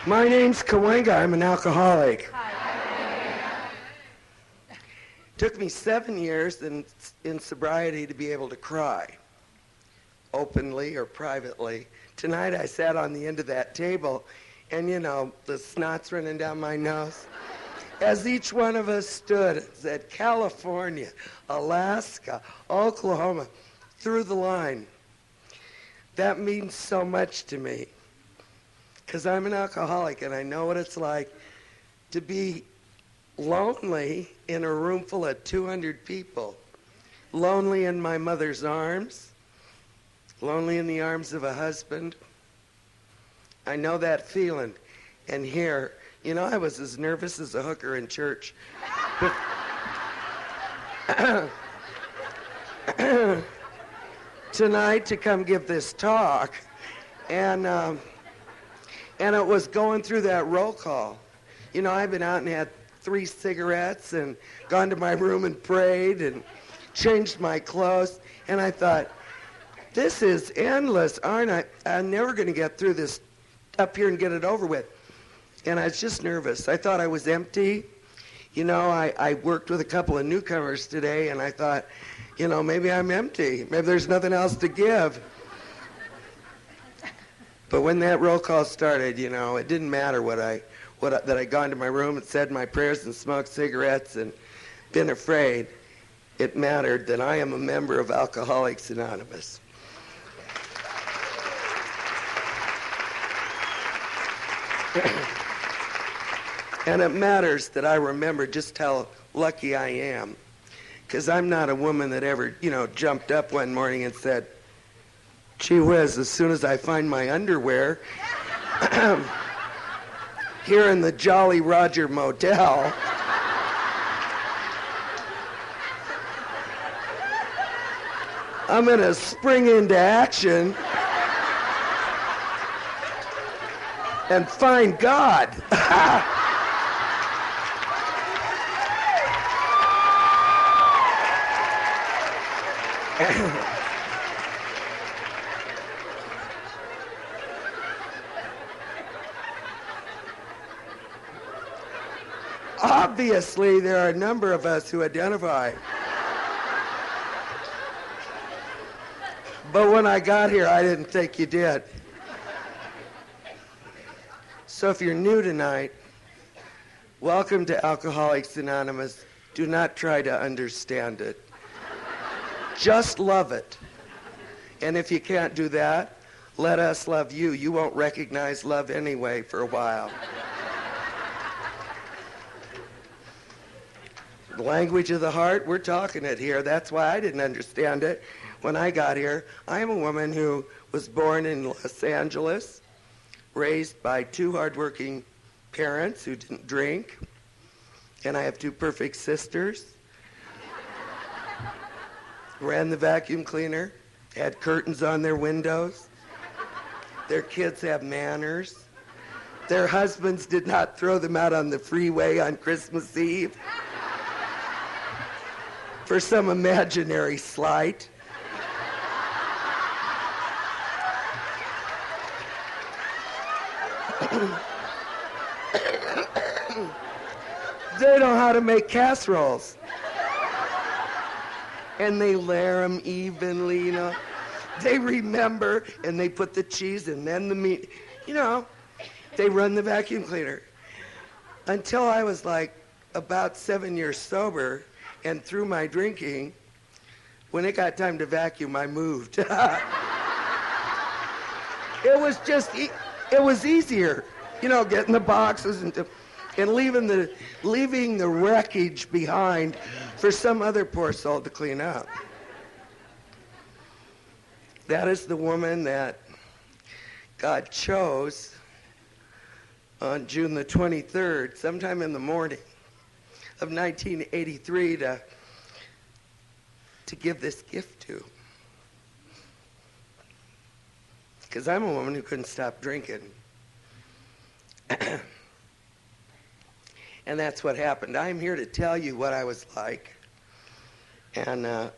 My name's Cahuenga. I'm an alcoholic. Took me 7 years in sobriety to be able to cry, openly or privately. Tonight I sat on the end of that table, and the snot's running down my nose. As each one of us stood and said, California, Alaska, Oklahoma, through the line. That means so much to me, because I'm an alcoholic and I know what it's like to be lonely in a room full of 200 people, lonely in my mother's arms, lonely in the arms of a husband. I know that feeling. And here, I was as nervous as a hooker in church. Tonight to come give this talk, and it was going through that roll call. I've been out and had 3 cigarettes and gone to my room and prayed and changed my clothes, and I thought, this is endless, aren't I? I'm never going to get through this up here and get it over with. And I was just nervous. I thought I was empty. I worked with a couple of newcomers today, and I thought, maybe I'm empty. Maybe there's nothing else to give. But when that roll call started, it didn't matter that I'd gone to my room and said my prayers and smoked cigarettes and been afraid. It mattered that I am a member of Alcoholics Anonymous. And it matters that I remember just how lucky I am, because I'm not a woman that ever, jumped up one morning and said, gee whiz, as soon as I find my underwear here in the Jolly Roger Motel, I'm going to spring into action and find God. Obviously, there are a number of us who identify. But when I got here, I didn't think you did. So if you're new tonight, welcome to Alcoholics Anonymous. Do not try to understand it. Just love it. And if you can't do that, let us love you. You won't recognize love anyway for a while. The language of the heart, we're talking it here. That's why I didn't understand it when I got here. I am a woman who was born in Los Angeles, raised by 2 hardworking parents who didn't drink, and I have 2 perfect sisters. Ran the vacuum cleaner, had curtains on their windows. Their kids have manners. Their husbands did not throw them out on the freeway on Christmas Eve for some imaginary slight. They know how to make casseroles. And they layer them evenly, They remember, and they put the cheese and then the meat. They run the vacuum cleaner. Until I was like about 7 years sober, and through my drinking, when it got time to vacuum, I moved. It was easier, getting the boxes and leaving the wreckage behind for some other poor soul to clean up. That is the woman that God chose on June the 23rd, sometime in the morning of 1983, to give this gift to. Because I'm a woman who couldn't stop drinking. And that's what happened. I'm here to tell you what I was like, and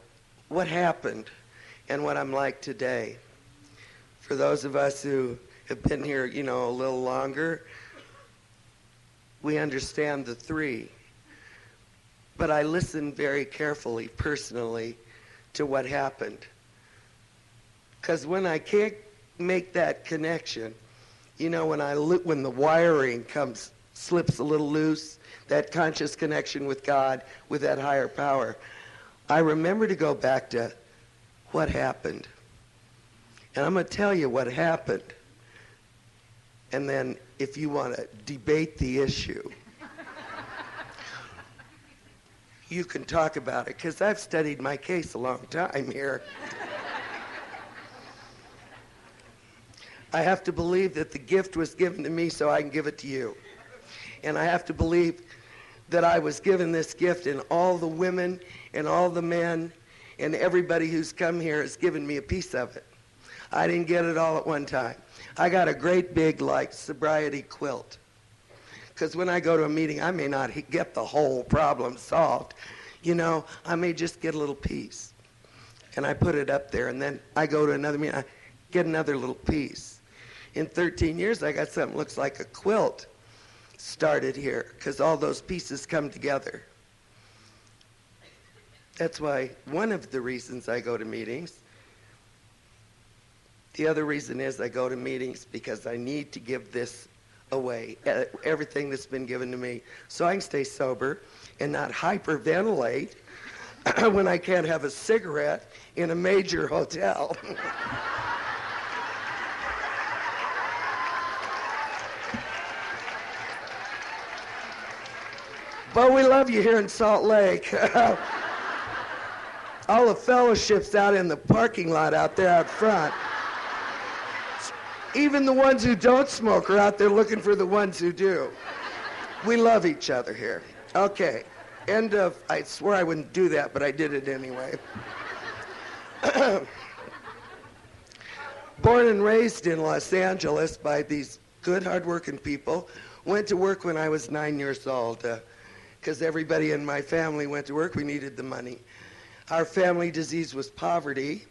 what happened, and what I'm like today. For those of us who have been here, a little longer, we understand the three. But I listened very carefully, personally, to what happened. Because when I can't make that connection, when the wiring slips a little loose, that conscious connection with God, with that higher power, I remember to go back to what happened. And I'm going to tell you what happened. And then if you want to debate the issue, you can talk about it, because I've studied my case a long time here. I have to believe that the gift was given to me so I can give it to you. And I have to believe that I was given this gift, and all the women and all the men and everybody who's come here has given me a piece of it. I didn't get it all at one time. I got a great big, sobriety quilt. Because when I go to a meeting, I may not get the whole problem solved. I may just get a little piece. And I put it up there, and then I go to another meeting, I get another little piece. In 13 years, I got something that looks like a quilt started here, because all those pieces come together. That's why one of the reasons I go to meetings. The other reason is I go to meetings because I need to give this away, everything that's been given to me, so I can stay sober and not hyperventilate when I can't have a cigarette in a major hotel. But we love you here in Salt Lake. All the fellowships out in the parking lot out there out front. Even the ones who don't smoke are out there looking for the ones who do. We love each other here. Okay. End of, I swore I wouldn't do that, but I did it anyway. Born and raised in Los Angeles by these good, hard-working people. Went to work when I was 9 years old, because everybody in my family went to work. We needed the money. Our family disease was poverty,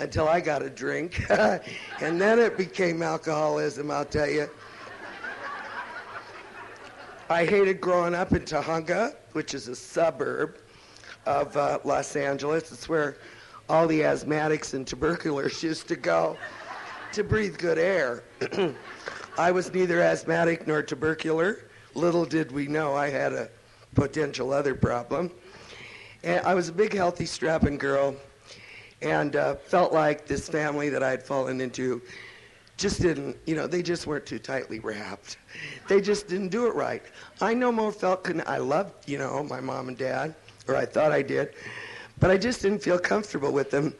until I got a drink. And then it became alcoholism, I'll tell you. I hated growing up in Cahuenga, which is a suburb of Los Angeles. It's where all the asthmatics and tuberculars used to go to breathe good air. I was neither asthmatic nor tubercular. Little did we know I had a potential other problem. And I was a big, healthy, strapping girl, and felt like this family that I'd fallen into just didn't, they just weren't too tightly wrapped. They just didn't do it right. I no more felt, I loved, my mom and dad, or I thought I did, but I just didn't feel comfortable with them.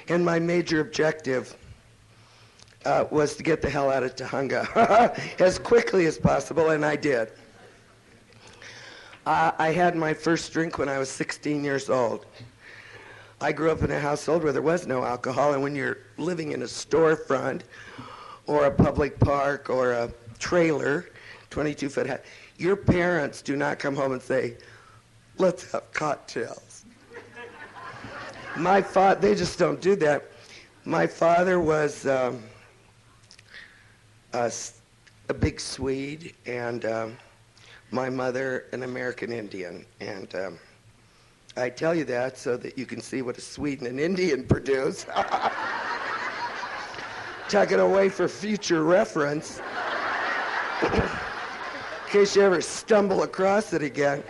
And my major objective was to get the hell out of Cahuenga as quickly as possible, and I did. I had my first drink when I was 16 years old. I grew up in a household where there was no alcohol, and when you're living in a storefront or a public park or a trailer, 22-foot high, your parents do not come home and say, let's have cocktails. They just don't do that. My father was a big Swede, and my mother an American Indian. And I tell you that so that you can see what a Swede and an Indian produce. Tuck it away for future reference. In case you ever stumble across it again.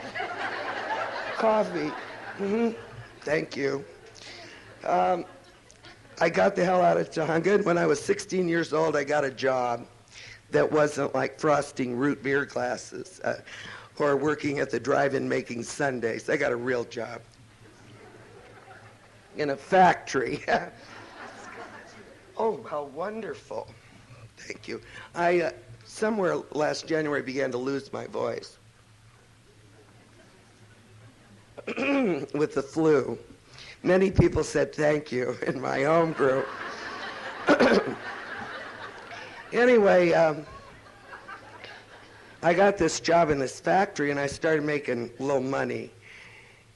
Coffee. Mm-hmm. Thank you. I got the hell out of Cahuenga. When I was 16 years old, I got a job that wasn't like frosting root beer glasses or working at the drive-in making sundaes. I got a real job in a factory. Oh, how wonderful. Thank you. I, somewhere last January, began to lose my voice with the flu. Many people said thank you in my home group. Anyway, I got this job in this factory, and I started making a little money.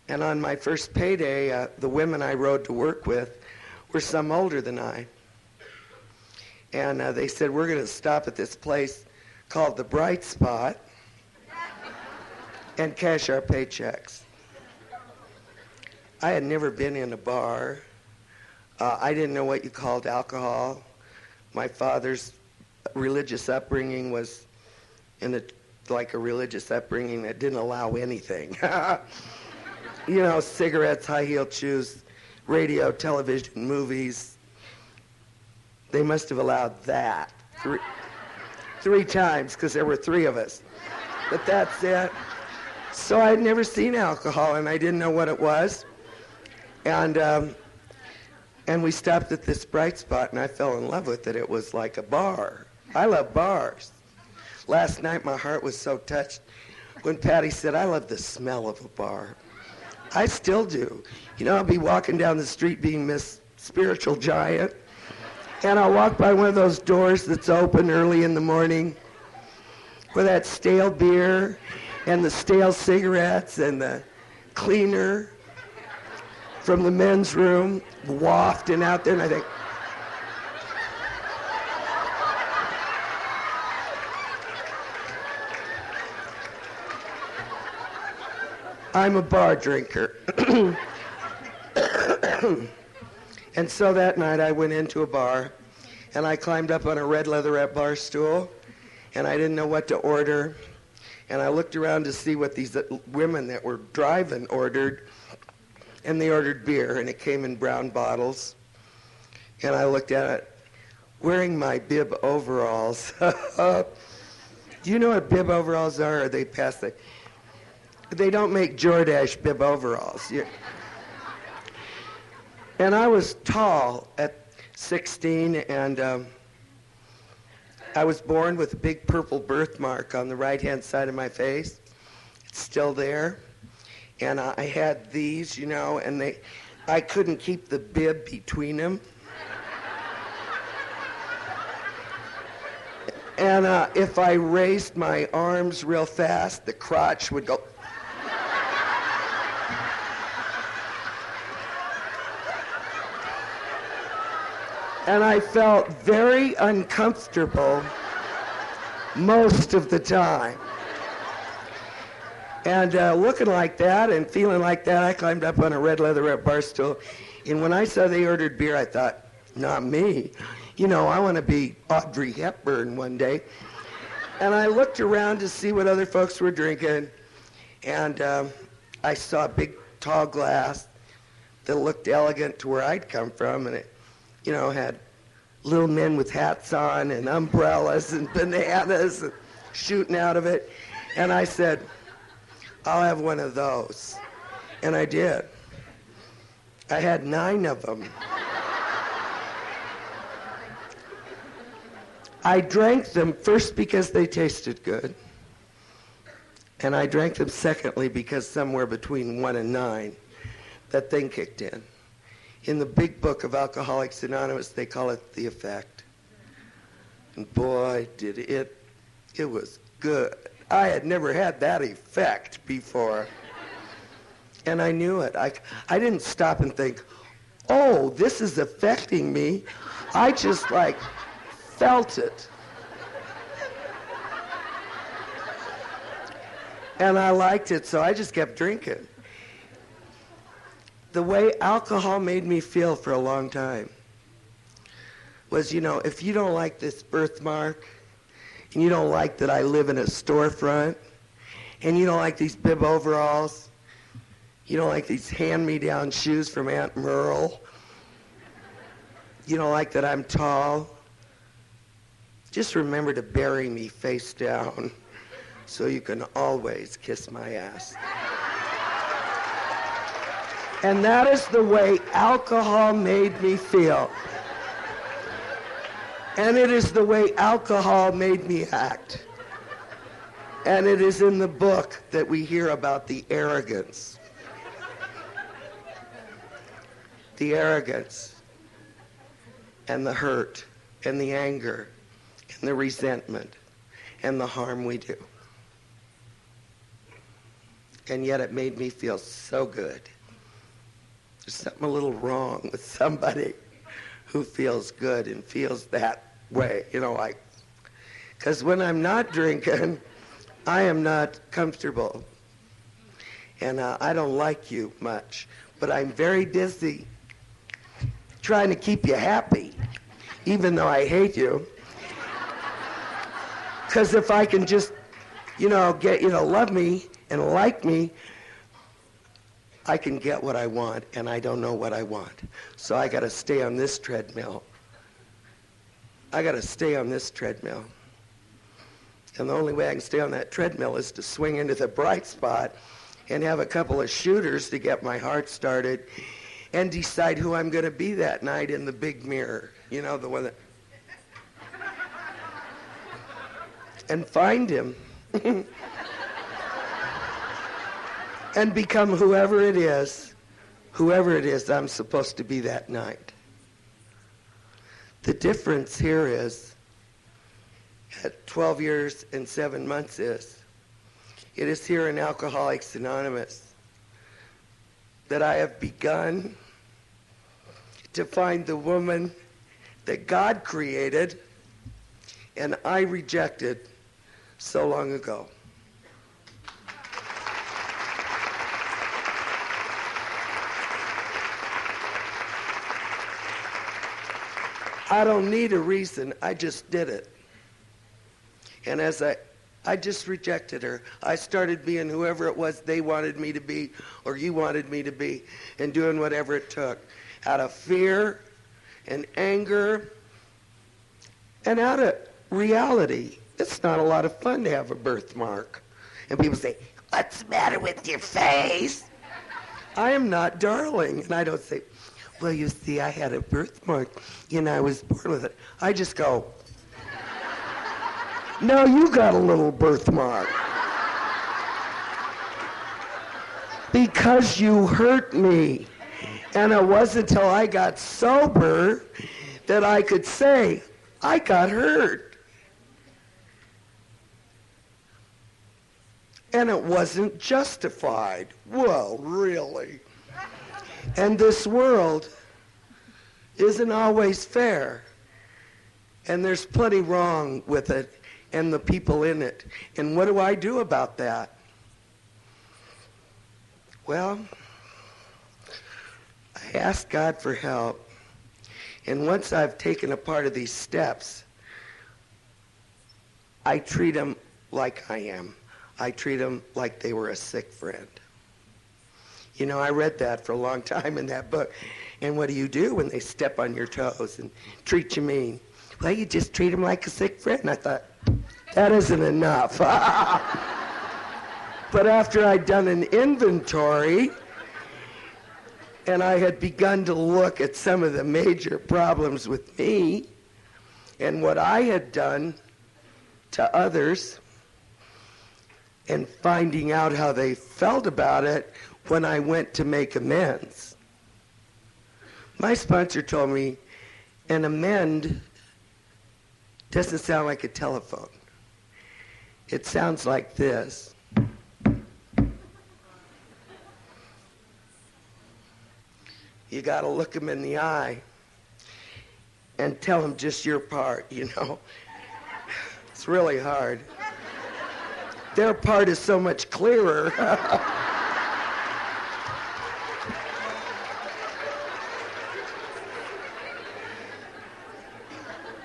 And on my first payday, the women I rode to work with were some older than I. And they said, we're going to stop at this place called the Bright Spot and cash our paychecks. I had never been in a bar. I didn't know what you called alcohol. My father's religious upbringing was like a religious upbringing that didn't allow anything. You know, cigarettes, high-heeled shoes, radio, television, movies. They must have allowed that three times because there were three of us. But that's it. So I'd never seen alcohol, and I didn't know what it was. And we stopped at this Bright Spot, and I fell in love with it. It was like a bar. I love bars. Last night, my heart was so touched when Patty said, I love the smell of a bar. I still do. You know, I'll be walking down the street being Miss Spiritual Giant, and I'll walk by one of those doors that's open early in the morning with that stale beer and the stale cigarettes and the cleaner from the men's room wafting out there, and I think, I'm a bar drinker. And so that night I went into a bar, and I climbed up on a red leatherette bar stool, and I didn't know what to order. And I looked around to see what these women that were driving ordered, and they ordered beer, and it came in brown bottles. And I looked at it, wearing my bib overalls. Do you know what bib overalls are? Or they pass the... They don't make Jordache bib overalls. And I was tall at 16, and I was born with a big purple birthmark on the right-hand side of my face. It's still there. And I had these, you know, and I couldn't keep the bib between them. And if I raised my arms real fast, the crotch would go... And I felt very uncomfortable most of the time. And looking like that and feeling like that, I climbed up on a red leatherette bar stool. And when I saw they ordered beer, I thought, not me. You know, I want to be Audrey Hepburn one day. And I looked around to see what other folks were drinking. And I saw a big tall glass that looked elegant to where I'd come from. And it, you know, had little men with hats on and umbrellas and bananas and shooting out of it. And I said, I'll have one of those. And I did. I had 9 of them. I drank them first because they tasted good. And I drank them secondly because somewhere between 1 and 9, that thing kicked in. In the big book of Alcoholics Anonymous, they call it the effect. And boy, did it was good. I had never had that effect before. And I knew it. I didn't stop and think, oh, this is affecting me. I just felt it. And I liked it, so I just kept drinking. The way alcohol made me feel for a long time was, you know, if you don't like this birthmark, and you don't like that I live in a storefront, and you don't like these bib overalls, you don't like these hand-me-down shoes from Aunt Merle, you don't like that I'm tall, just remember to bury me face down so you can always kiss my ass. And that is the way alcohol made me feel. And it is the way alcohol made me act. And it is in the book that we hear about the arrogance. The arrogance and the hurt and the anger and the resentment and the harm we do. And yet it made me feel so good. There's something a little wrong with somebody who feels good and feels that way, like, because when I'm not drinking, I am not comfortable. And I don't like you much, but I'm very dizzy trying to keep you happy, even though I hate you. Because if I can just, get you to love me and like me, I can get what I want, and I don't know what I want. So I got to stay on this treadmill. And the only way I can stay on that treadmill is to swing into the bright spot and have a couple of shooters to get my heart started and decide who I'm going to be that night in the big mirror. The one that... and find him. And become whoever it is I'm supposed to be that night. The difference here is, at 12 years and 7 months it is here in Alcoholics Anonymous that I have begun to find the woman that God created and I rejected so long ago. I don't need a reason. I just did it. And as I just rejected her. I started being whoever it was they wanted me to be or you wanted me to be and doing whatever it took out of fear and anger and out of reality. It's not a lot of fun to have a birthmark. And people say, "What's the matter with your face?" I am not darling. And I don't say, "Well, you see, I had a birthmark and I was born with it." I just go, "No, you got a little birthmark. Because you hurt me." And it wasn't until I got sober that I could say, I got hurt. And it wasn't justified. Well, really? And this world isn't always fair. And there's plenty wrong with it and the people in it. And what do I do about that? Well, I ask God for help. And once I've taken a part of these steps, I treat them like I am. I treat them like they were a sick friend. You know, I read that for a long time in that book. And what do you do when they step on your toes and treat you mean? Well, you just treat them like a sick friend. And I thought, that isn't enough. But after I'd done an inventory, and I had begun to look at some of the major problems with me and what I had done to others, and finding out how they felt about it when I went to make amends. My sponsor told me an amend doesn't sound like a telephone. It sounds like this. You got to look them in the eye and tell them just your part, you know. It's really hard. Their part is so much clearer.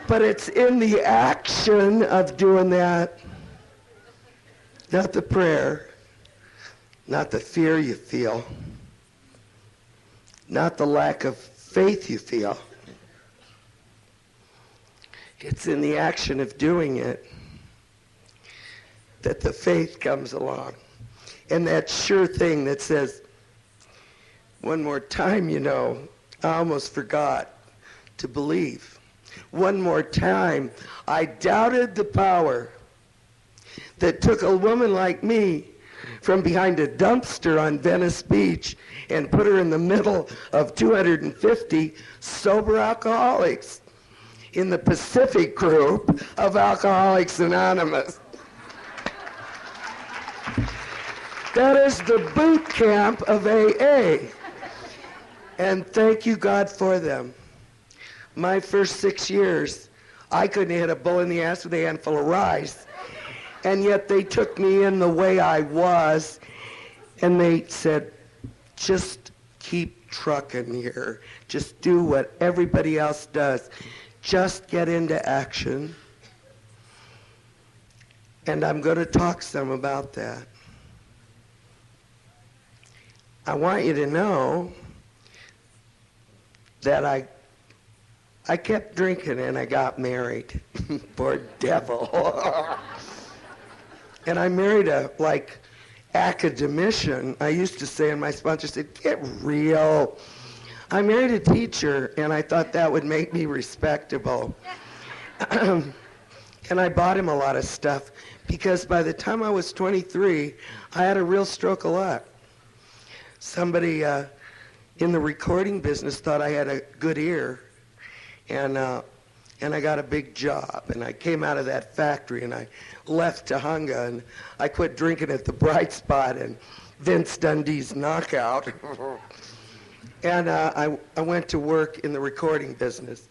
But it's in the action of doing that, not the prayer, not the fear you feel, not the lack of faith you feel. It's in the action of doing it that the faith comes along. And that sure thing that says, one more time, you know, I almost forgot to believe. One more time, I doubted the power that took a woman like me from behind a dumpster on Venice Beach and put her in the middle of 250 sober alcoholics in the Pacific group of Alcoholics Anonymous. That is the boot camp of AA. And thank you, God, for them. My first 6 years, I couldn't hit a bull in the ass with a handful of rice. And yet they took me in the way I was, and they said, just keep trucking here. Just do what everybody else does. Just get into action. And I'm going to talk some about that. I want you to know that I kept drinking and I got married. Poor devil. And I married a, academician. I used to say, and my sponsor said, get real. I married a teacher, and I thought that would make me respectable. And I bought him a lot of stuff, because by the time I was 23, I had a real stroke of luck. Somebody in the recording business thought I had a good ear, and I got a big job, and I came out of that factory, and I left Cahuenga, and I quit drinking at the Bright Spot and Vince Dundee's Knockout. And I went to work in the recording business,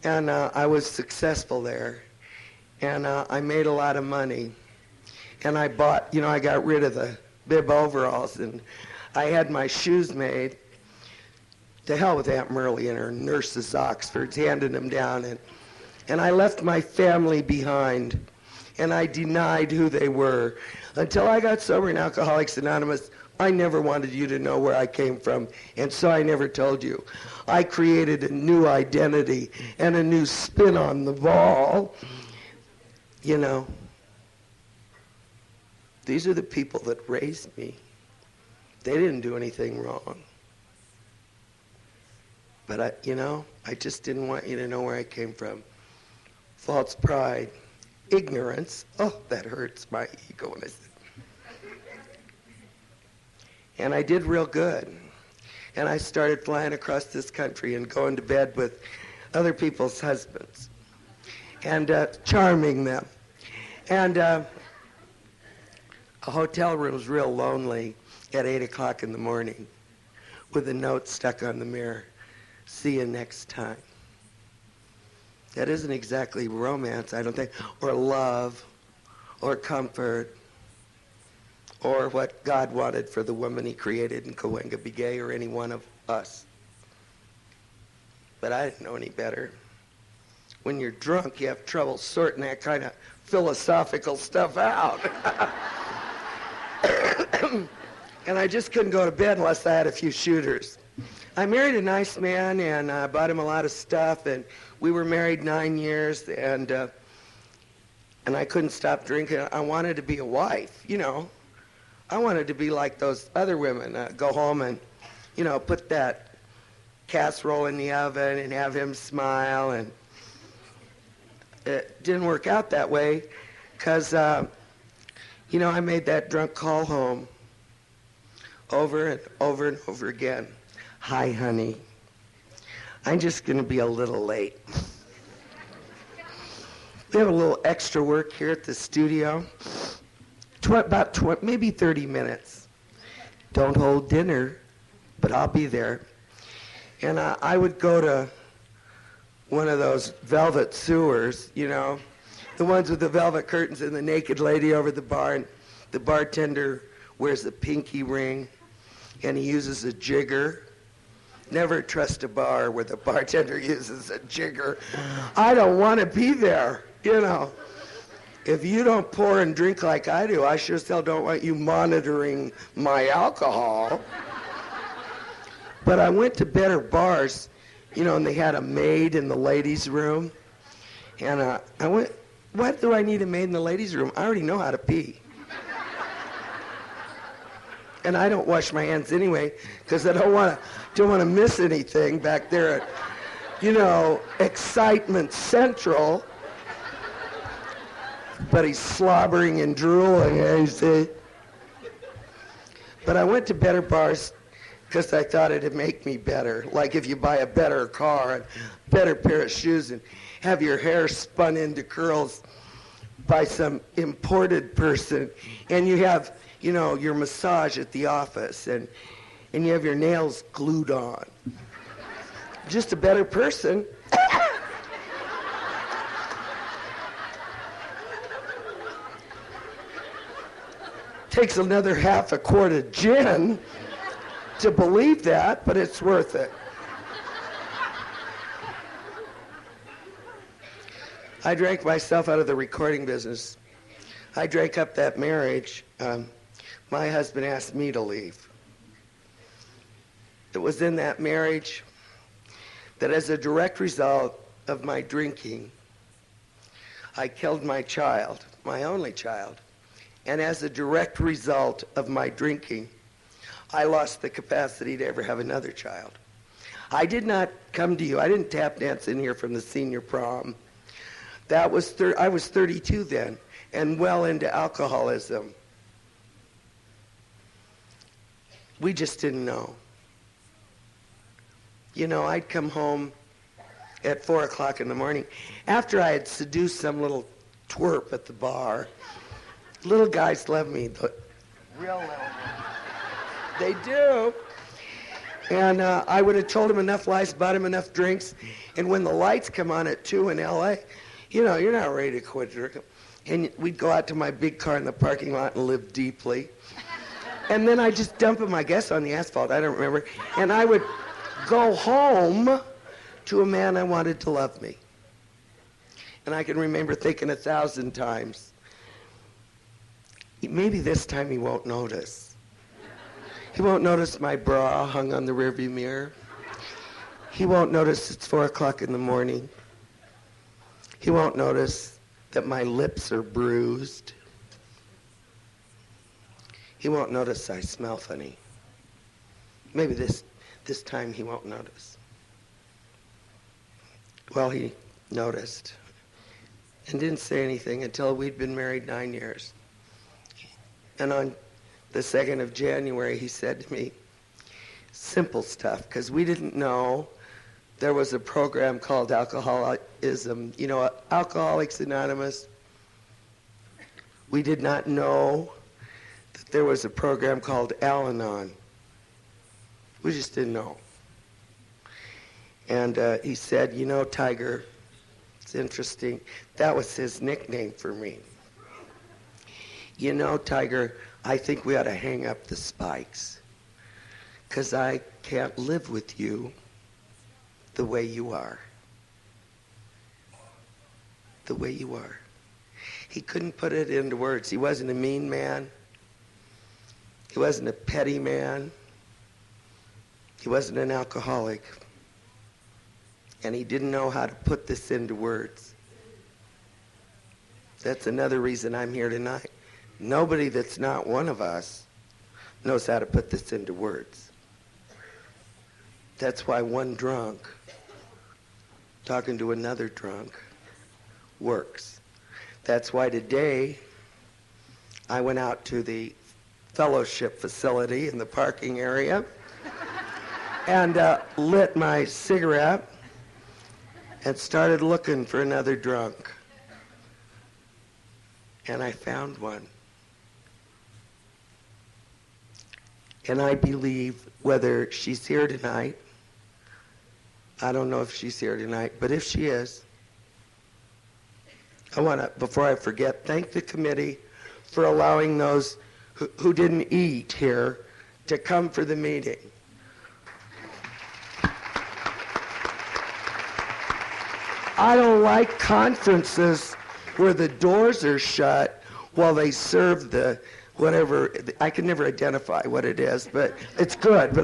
and I was successful there, and I made a lot of money, and I bought, I got rid of the bib overalls, and I had my shoes made. To hell with Aunt Merle and her nurses Oxfords, handing them down, and I left my family behind, and I denied who they were. Until I got sober in Alcoholics Anonymous, I never wanted you to know where I came from, and so I never told you. I created a new identity and a new spin on the ball. These are the people that raised me. They didn't do anything wrong. But I just didn't want you to know where I came from. False pride, ignorance. Oh, that hurts my ego when I say. And I did real good. And I started flying across this country and going to bed with other people's husbands and charming them. And a hotel room was real lonely at 8 o'clock in the morning with a note stuck on the mirror. See you next time. That isn't exactly romance, I don't think, or love, or comfort, or what God wanted for the woman he created in Cahuenga, be gay, or any one of us. But I didn't know any better. When you're drunk, you have trouble sorting that kind of philosophical stuff out. And I just couldn't go to bed unless I had a few shooters. I married a nice man, and I bought him a lot of stuff, and we were married 9 years, and I couldn't stop drinking. I wanted to be a wife, I wanted to be like those other women, go home and, put that casserole in the oven and have him smile, and it didn't work out that way because, I made that drunk call home over and over and over again. Hi, honey. I'm just going to be a little late. We have a little extra work here at the studio. Maybe 30 minutes. Don't hold dinner, but I'll be there. And I would go to one of those velvet sewers, the ones with the velvet curtains and the naked lady over the bar, and the bartender wears a pinky ring, and he uses a jigger. Never trust a bar where the bartender uses a jigger. I don't want to be there, If you don't pour and drink like I do, I sure as hell don't want you monitoring my alcohol. But I went to better bars, and they had a maid in the ladies' room. And I went, what do I need a maid in the ladies' room? I already know how to pee. And I don't wash my hands anyway, because I don't want to miss anything back there at, Excitement Central. But he's slobbering and drooling, you see. But I went to better bars because I thought it'd make me better. Like if you buy a better car and a better pair of shoes and have your hair spun into curls by some imported person, and you have, your massage at the office, and you have your nails glued on. Just a better person. Takes another half a quart of gin to believe that, but it's worth it. I drank myself out of the recording business. I drank up that marriage. My husband asked me to leave. It was in that marriage that as a direct result of my drinking, I killed my child, my only child. And as a direct result of my drinking, I lost the capacity to ever have another child. I did not come to you. I didn't tap dance in here from the senior prom. I was 32 then and well into alcoholism. We just didn't know. You know, I'd come home at 4 o'clock in the morning after I had seduced some little twerp at the bar. Little guys love me, but real little ones. They do. And I would have told him enough lies, bought him enough drinks, and when the lights come on at 2 in L.A., you know, you're not ready to quit drinking. And we'd go out to my big car in the parking lot and live deeply. And then I'd just dump him, I guess, on the asphalt. I don't remember. And I would go home to a man I wanted to love me. And I can remember thinking 1,000 times, maybe this time he won't notice. He won't notice my bra hung on the rearview mirror. He won't notice it's 4 o'clock in the morning. He won't notice that my lips are bruised. He won't notice I smell funny. Maybe this time he won't notice. Well, he noticed and didn't say anything until we'd been married 9 years. And on the 2nd of January, he said to me, simple stuff, because we didn't know there was a program called alcoholism, you know, Alcoholics Anonymous. We did not know that there was a program called Al-Anon. We just didn't know. And he said, you know, Tiger, it's interesting. That was his nickname for me. You know, Tiger, I think we ought to hang up the spikes, because I can't live with you the way you are. The way you are. He couldn't put it into words. He wasn't a mean man. He wasn't a petty man. He wasn't an alcoholic. And he didn't know how to put this into words. That's another reason I'm here tonight. Nobody that's not one of us knows how to put this into words. That's why one drunk talking to another drunk works. That's why today I went out to the fellowship facility in the parking area and lit my cigarette and started looking for another drunk. And I found one. And I believe whether she's here tonight, I don't know if she's here tonight, but if she is, I want to, before I forget, thank the committee for allowing those who didn't eat here to come for the meeting. I don't like conferences where the doors are shut while they serve the whatever. I can never identify what it is, but it's good. But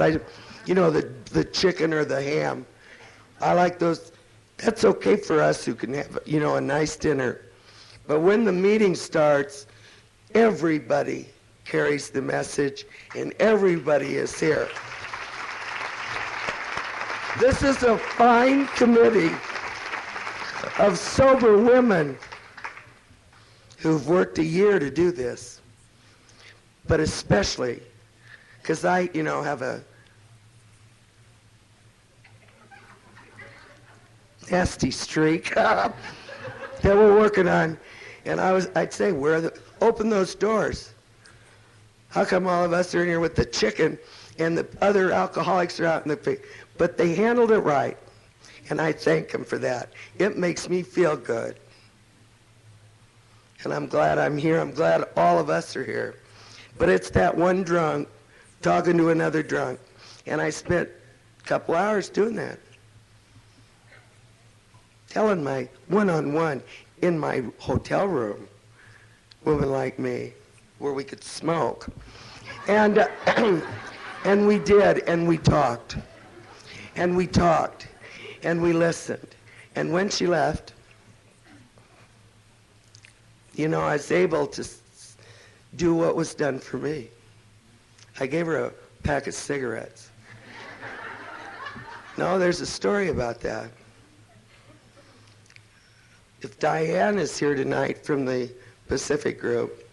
the chicken or the ham. I like those. That's okay for us who can have, a nice dinner. But when the meeting starts, everybody carries the message and everybody is here. This is a fine committee of sober women who've worked a year to do this. But especially because I, have a nasty streak that we're working on. And I'd say, open those doors. How come all of us are in here with the chicken and the other alcoholics are out in the... But they handled it right. And I thank them for that. It makes me feel good. And I'm glad I'm here. I'm glad all of us are here But it's that one drunk talking to another drunk. And I spent a couple hours doing that. Telling my one-on-one in my hotel room, women like me, where we could smoke. And and we did, and we talked. And we talked. And we listened. And when she left, I was able to do what was done for me. I gave her a pack of cigarettes. No, there's a story about that. If Diane is here tonight from the Pacific Group,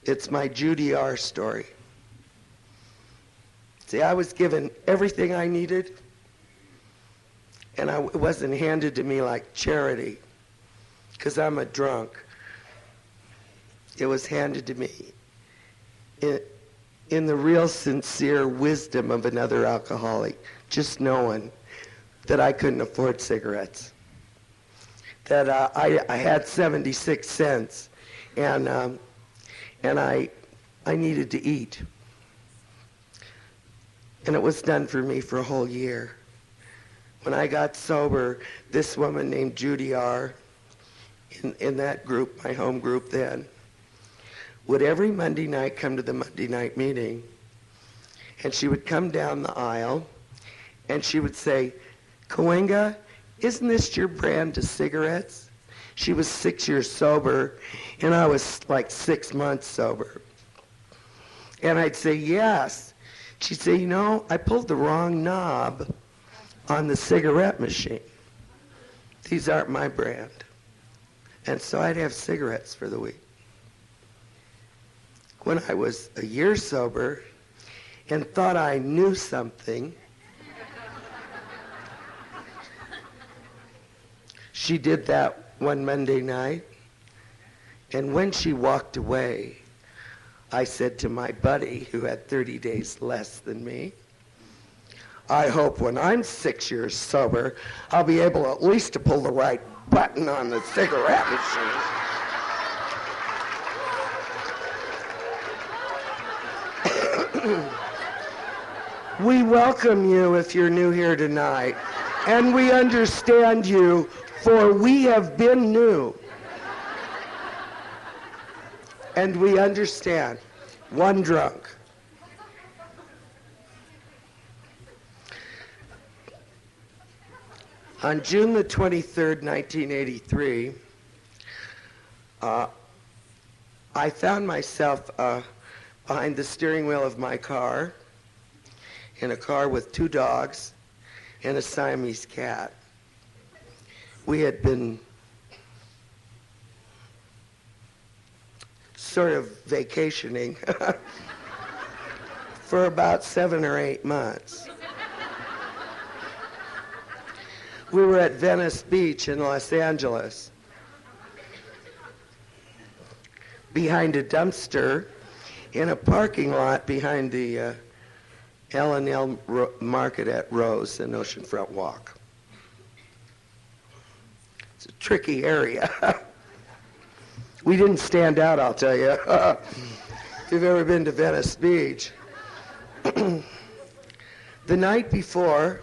it's my Judy R. story. See, I was given everything I needed, and it wasn't handed to me like charity, because I'm a drunk. It was handed to me in the real sincere wisdom of another alcoholic, just knowing that I couldn't afford cigarettes, that I had 76 cents, and I needed to eat. And it was done for me for a whole year. When I got sober, this woman named Judy R., in that group, my home group then, would every Monday night come to the Monday night meeting, and she would come down the aisle, and she would say, "Cahuenga, isn't this your brand of cigarettes?" She was 6 years sober, and I was like 6 months sober. And I'd say, "Yes." She'd say, "I pulled the wrong knob on the cigarette machine. These aren't my brand." And so I'd have cigarettes for the week. When I was a year sober and thought I knew something, she did that one Monday night, and when she walked away, I said to my buddy, who had 30 days less than me, "I hope when I'm 6 years sober, I'll be able at least to pull the right button on the cigarette machine." We welcome you if you're new here tonight, and we understand you, for we have been new. And we understand. One drunk. On June the 23rd, 1983, I found myself behind the steering wheel of my car, in a car with 2 dogs and a Siamese cat. We had been sort of vacationing for about 7 or 8 months. We were at Venice Beach in Los Angeles, behind a dumpster in a parking lot behind the L&L Market at Rose and Oceanfront Walk. It's a tricky area. We didn't stand out, I'll tell you. If you've ever been to Venice Beach. The night before,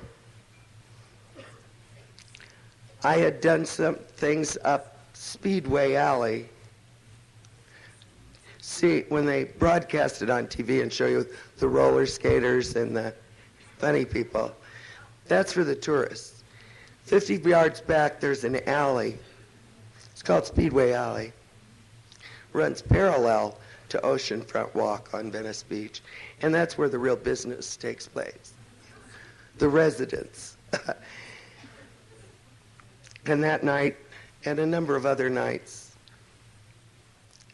I had done some things up Speedway Alley. See, when they broadcast it on TV and show you the roller skaters and the funny people, that's for the tourists. 50 yards back, there's an alley. It's called Speedway Alley. Runs parallel to Oceanfront Walk on Venice Beach. And that's where the real business takes place. The residents. And that night, and a number of other nights,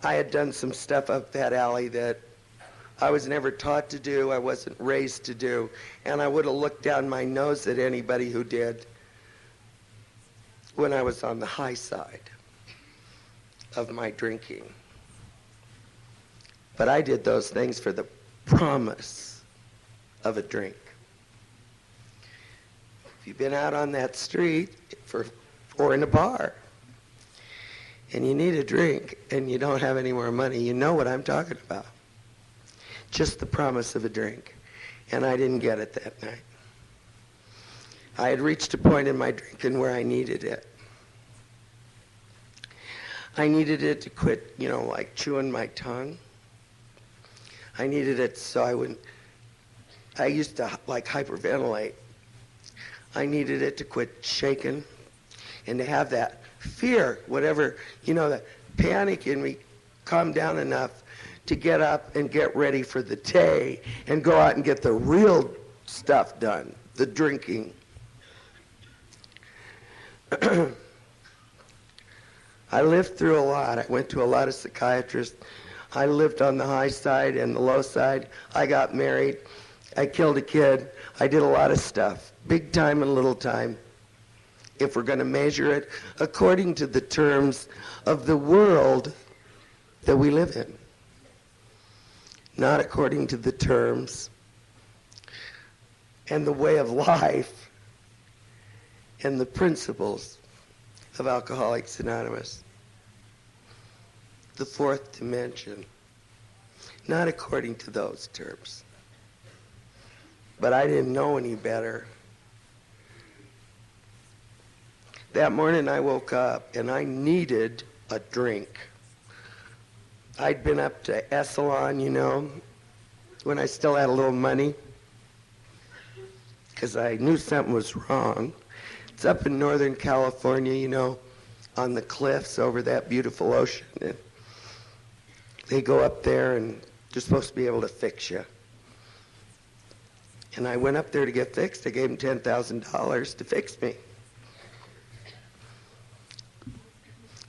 I had done some stuff up that alley that I was never taught to do, I wasn't raised to do, and I would have looked down my nose at anybody who did when I was on the high side of my drinking. But I did those things for the promise of a drink. If you've been out on that street or in a bar, and you need a drink and you don't have any more money, you know what I'm talking about. just the promise of a drink. And I didn't get it that night. I had reached a point in my drinking where I needed it. I needed it to quit, like chewing my tongue. I needed it so I used to like hyperventilate. I needed it to quit shaking and to have that fear, whatever, that panic in me calm down enough to get up and get ready for the day and go out and get the real stuff done, the drinking. I lived through a lot. I went to a lot of psychiatrists. I lived on the high side and the low side. I got married. I killed a kid. I did a lot of stuff, big time and little time, if we're going to measure it according to the terms of the world that we live in, not according to the terms and the way of life and the principles of Alcoholics Anonymous. The fourth dimension, not according to those terms. But I didn't know any better. That morning I woke up and I needed a drink. I'd been up to Esalen, when I still had a little money, because I knew something was wrong. It's up in Northern California, on the cliffs over that beautiful ocean. And they go up there and they're supposed to be able to fix you. And I went up there to get fixed. I gave them $10,000 to fix me.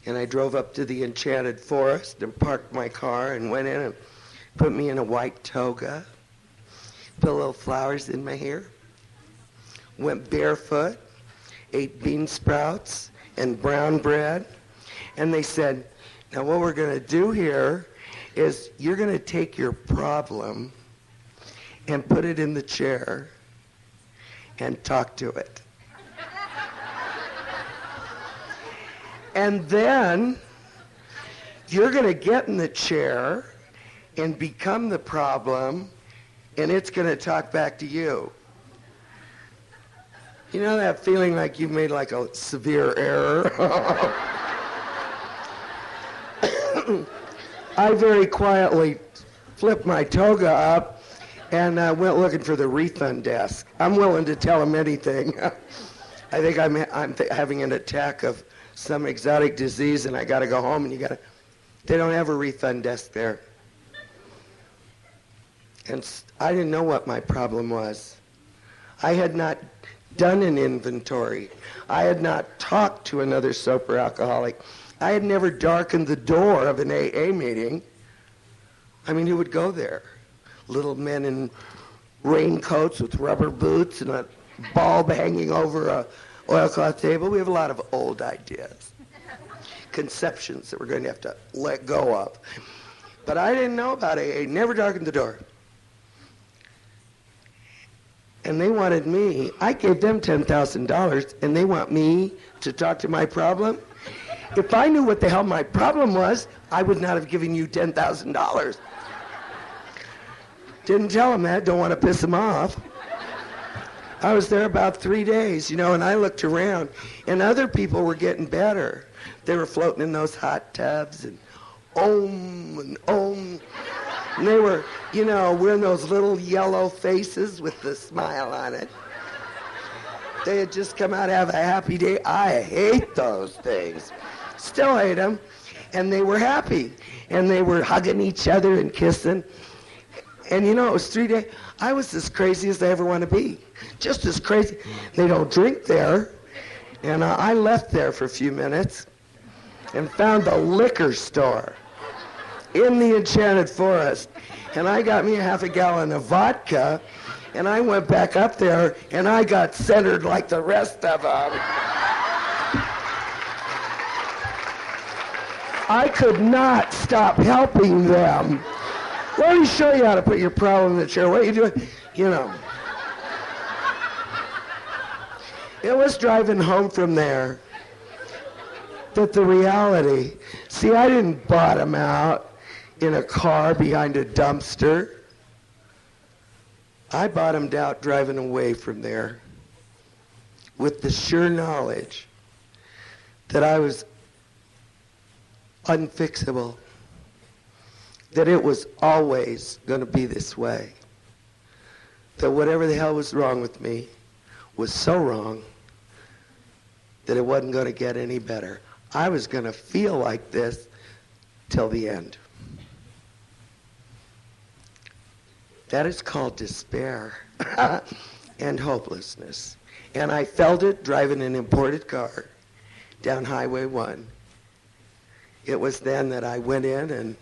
And I drove up to the Enchanted Forest and parked my car and went in and put me in a white toga, put little flowers in my hair, went barefoot, ate bean sprouts and brown bread. And they said, now what we're going to do here is you're going to take your problem and put it in the chair and talk to it. And then you're going to get in the chair and become the problem, and it's going to talk back to you. You know that feeling like you've made like a severe error? I very quietly flipped my toga up and went looking for the refund desk. I'm willing to tell them anything. I think I'm having an attack of some exotic disease and I got to go home, and they don't have a refund desk there. And I didn't know what my problem was. I had not done an inventory. I had not talked to another sober alcoholic. I had never darkened the door of an AA meeting. I mean, who would go there? Little men in raincoats with rubber boots and a bulb hanging over a oilcloth table. We have a lot of old ideas, conceptions that we're going to have to let go of. But I didn't know about AA, never darkened the door. And they wanted me, I gave them $10,000, and they want me to talk to my problem? If I knew what the hell my problem was, I would not have given you $10,000. Didn't tell them that, don't want to piss them off. I was there about 3 days, and I looked around, and other people were getting better. They were floating in those hot tubs, and om, and om. And they were, wearing those little yellow faces with the smile on it. They had just come out to have a happy day. I hate those things. Still hate them. And they were happy. And they were hugging each other and kissing. And it was 3 days. I was as crazy as they ever want to be. Just as crazy. They don't drink there. And I left there for a few minutes and found a liquor store in the Enchanted Forest. And I got me a half a gallon of vodka, and I went back up there, and I got centered like the rest of them. I could not stop helping them. Let me show you how to put your problem in the chair. What are you doing? It was driving home from there that the reality, see, I didn't bottom out in a car behind a dumpster. I bottomed out driving away from there with the sure knowledge that I was unfixable, that it was always going to be this way, that whatever the hell was wrong with me was so wrong that it wasn't going to get any better. I was going to feel like this till the end. That is called despair and hopelessness. And I felt it driving an imported car down Highway 1. It was then that I went in and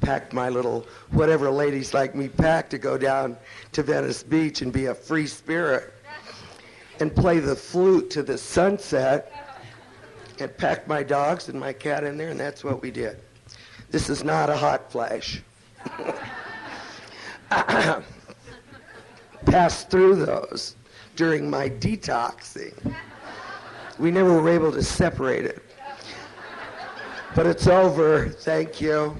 packed my little, whatever ladies like me pack, to go down to Venice Beach and be a free spirit and play the flute to the sunset and pack my dogs and my cat in there, and that's what we did. This is not a hot flash. Passed through those during my detoxing. We never were able to separate it. But it's over, thank you.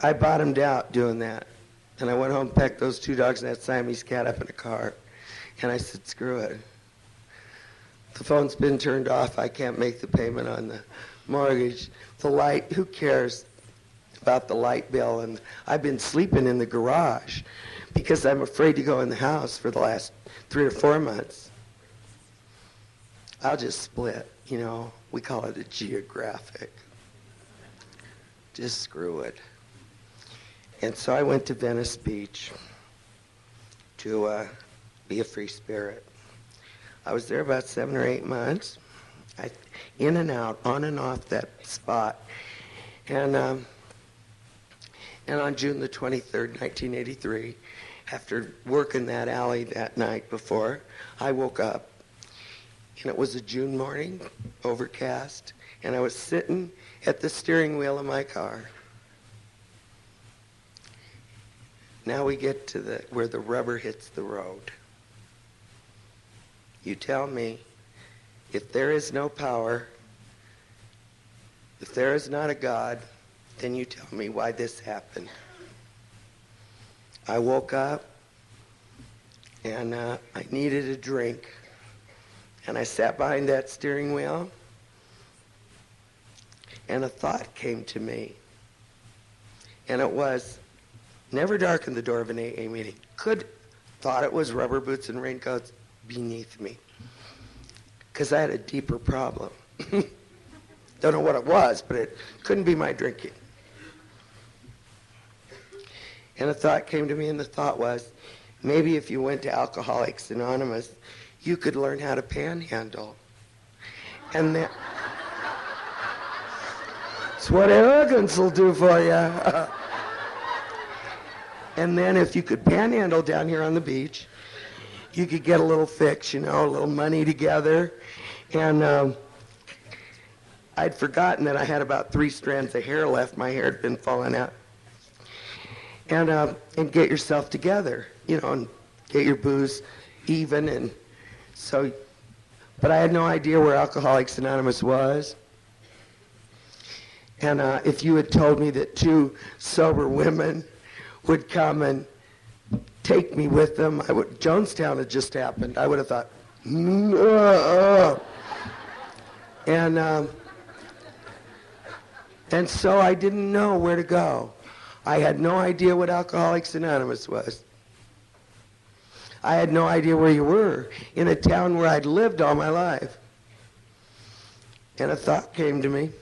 I bottomed out doing that. And I went home and packed those 2 dogs and that Siamese cat up in a car. And I said, screw it. The phone's been turned off. I can't make the payment on the mortgage. The light, who cares about the light bill? And I've been sleeping in the garage because I'm afraid to go in the house for the last 3 or 4 months. I'll just split, you know. We call it a geographic. Just screw it. And so I went to Venice Beach to be a free spirit. I was there about 7 or 8 months, in and out, on and off that spot. And on June the 23rd, 1983, after working that alley that night before, I woke up. And it was a June morning, overcast, and I was sitting at the steering wheel of my car. Now we get to where the rubber hits the road. You tell me, if there is no power, if there is not a God, then you tell me why this happened. I woke up, and I needed a drink. And I sat behind that steering wheel, and a thought came to me. And it was, never darken the door of an AA meeting. Thought it was rubber boots and raincoats beneath me. Because I had a deeper problem. Don't know what it was, but it couldn't be my drinking. And a thought came to me, and the thought was, maybe if you went to Alcoholics Anonymous, you could learn how to panhandle. And that's what arrogance will do for you. And then if you could panhandle down here on the beach, you could get a little fix, you know, a little money together. And I'd forgotten that I had about 3 strands of hair left. My hair had been falling out. And get yourself together, you know, and get your booze even. And so, but I had no idea where Alcoholics Anonymous was. And if you had told me that 2 sober women would come and take me with them, Jonestown had just happened. I would have thought, And so I didn't know where to go. I had no idea what Alcoholics Anonymous was. I had no idea where you were, in a town where I'd lived all my life. And a thought came to me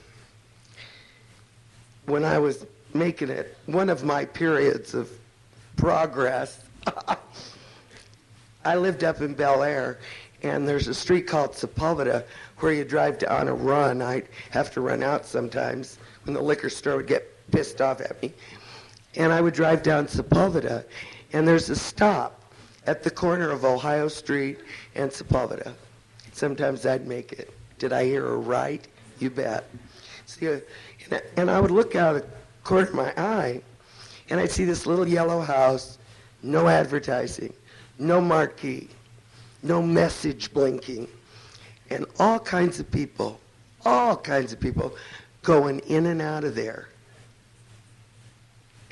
when I was making it, one of my periods of progress. I lived up in Bel Air, and there's a street called Sepulveda where you drive on a run. I'd have to run out sometimes when the liquor store would get pissed off at me. And I would drive down Sepulveda, and there's a stop at the corner of Ohio Street and Sepulveda. Sometimes I'd make it. Did I hear her right? You bet. See, and I would look out of the corner of my eye, and I'd see this little yellow house, no advertising, no marquee, no message blinking, and all kinds of people going in and out of there.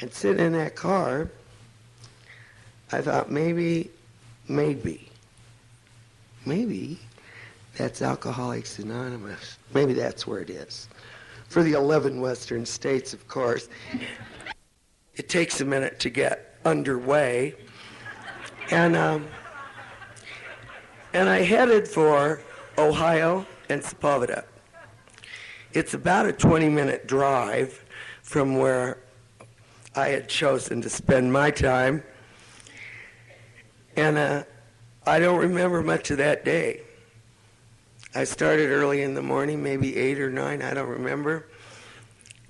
And sitting in that car, I thought maybe that's Alcoholics Anonymous. Maybe that's where it is. For the 11 Western states, of course. It takes a minute to get underway. And I headed for Ohio and Sepulveda. It's about a 20-minute drive from where I had chosen to spend my time. And I don't remember much of that day. I started early in the morning, maybe 8 or 9, I don't remember.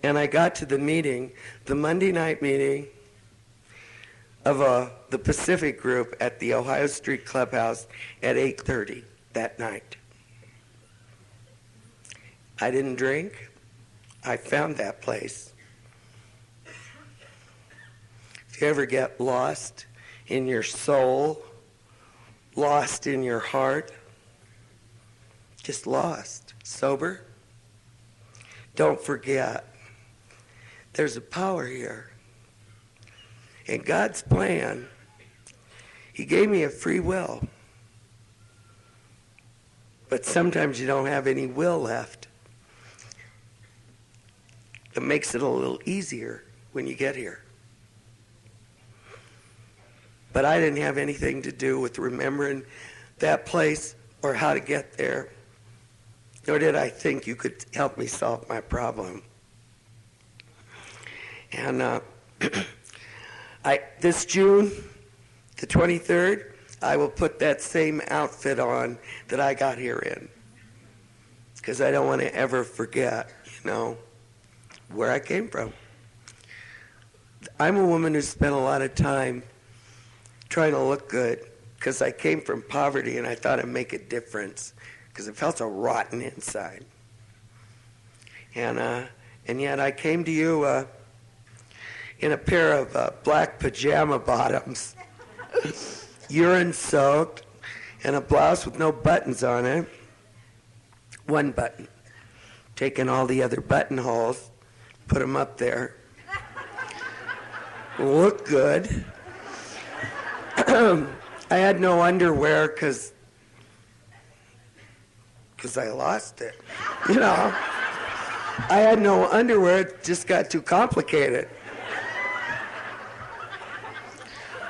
And I got to the meeting, the Monday night meeting of the Pacific group at the Ohio Street Clubhouse at 8:30 that night. I didn't drink. I found that place. If you ever get lost in your soul, lost in your heart, just lost, sober, don't forget, there's a power here. In God's plan, He gave me a free will. But sometimes you don't have any will left. It makes it a little easier when you get here. But I didn't have anything to do with remembering that place or how to get there. Nor did I think you could help me solve my problem. And this June, the 23rd, I will put that same outfit on that I got here in. Because I don't want to ever forget, where I came from. I'm a woman who spent a lot of time trying to look good because I came from poverty and I thought I'd make a difference because it felt so rotten inside. And yet I came to you in a pair of black pajama bottoms, urine soaked, and a blouse with no buttons on it. One button. Taking all the other buttonholes, put them up there. Look good. I had no underwear because I lost it. I had no underwear. It just got too complicated.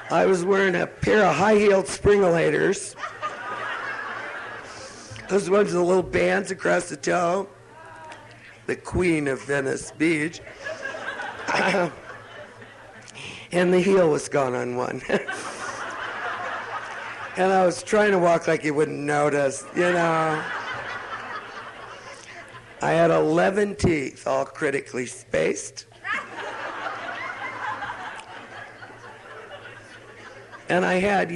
I was wearing a pair of high-heeled springalators. Those ones with the little bands across the toe. The queen of Venice Beach. And the heel was gone on one. And I was trying to walk like you wouldn't notice, I had 11 teeth, all critically spaced. And I had,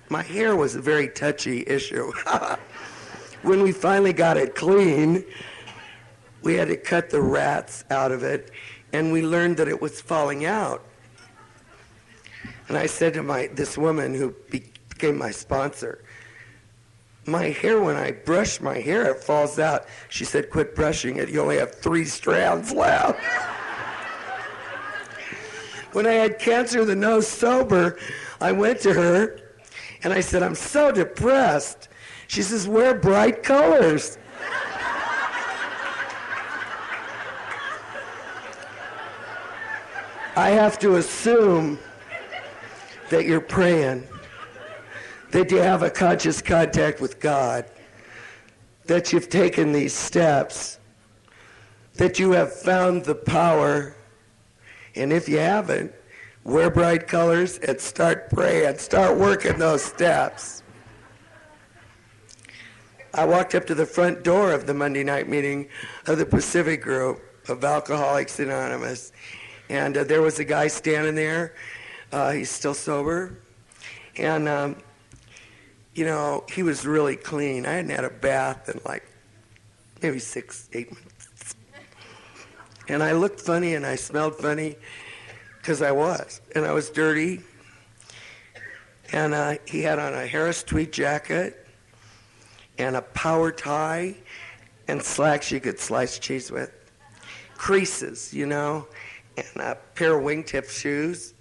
my hair was a very touchy issue. When we finally got it clean, we had to cut the rats out of it, and we learned that it was falling out. And I said to this woman who became my sponsor, my hair, when I brush my hair, it falls out. She said, quit brushing it. You only have 3 strands left. When I had cancer of the nose sober, I went to her, and I said, I'm so depressed. She says, wear bright colors. I have to assume that you're praying, that you have a conscious contact with God, that you've taken these steps, that you have found the power, and if you haven't, wear bright colors and start praying, start working those steps. I walked up to the front door of the Monday night meeting of the Pacific group of Alcoholics Anonymous, and there was a guy standing there. He's still sober. And, he was really clean. I hadn't had a bath in maybe 6-8 months. And I looked funny and I smelled funny because I was. And I was dirty. And he had on a Harris tweed jacket and a power tie and slacks you could slice cheese with. Creases, and a pair of wingtip shoes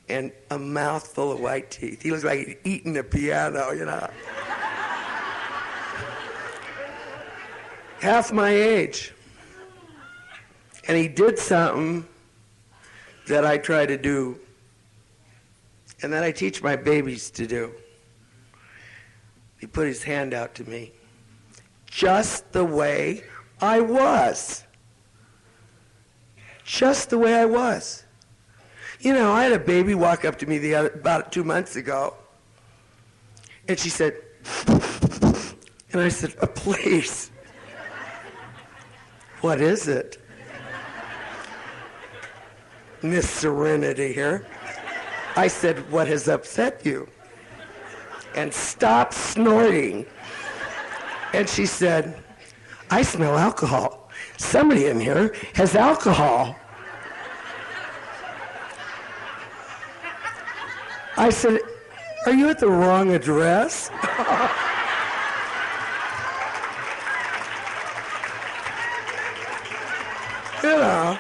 and a mouth full of white teeth. He looked like he'd eaten a piano, you know. Half my age. And he did something that I try to do and that I teach my babies to do. He put his hand out to me, just the way I was. Just the way I was. You know, I had a baby walk up to me about 2 months ago, and she said, and I said, please, what is it? Miss Serenity here. I said, what has upset you? And stop snorting. And she said, I smell alcohol. Somebody in here has alcohol. I said, are you at the wrong address? You know,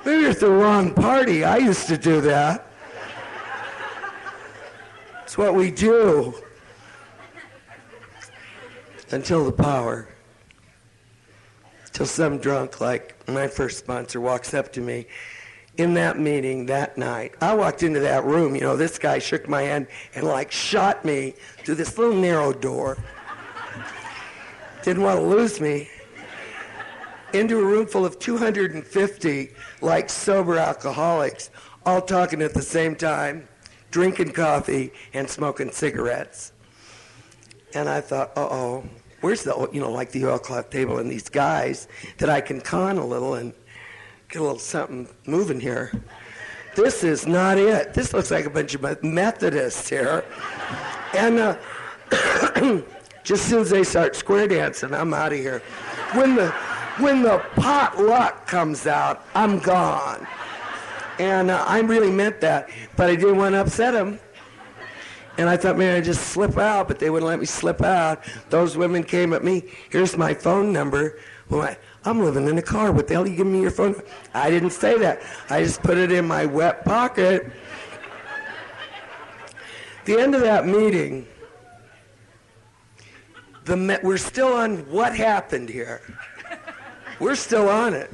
maybe you're at the wrong party. I used to do that. It's what we do. Until the power. Till some drunk, like my first sponsor, walks up to me in that meeting that night. I walked into that room, you know, this guy shook my hand and like shot me through this little narrow door. Didn't want to lose me. Into a room full of 250 like sober alcoholics, all talking at the same time, drinking coffee and smoking cigarettes. And I thought, uh-oh, where's the, you know, like the oilcloth table and these guys that I can con a little and get a little something moving here. This is not it. This looks like a bunch of Methodists here. And just as soon as they start square dancing, I'm out of here. When the potluck comes out, I'm gone. And I really meant that, but I didn't want to upset them. And I thought, man, I'd just slip out, but they wouldn't let me slip out. Those women came at me. Here's my phone number. Well, I'm living in a car. What the hell are you giving me your phone number? I didn't say that. I just put it in my wet pocket. The end of that meeting, we're still on what happened here. We're still on it.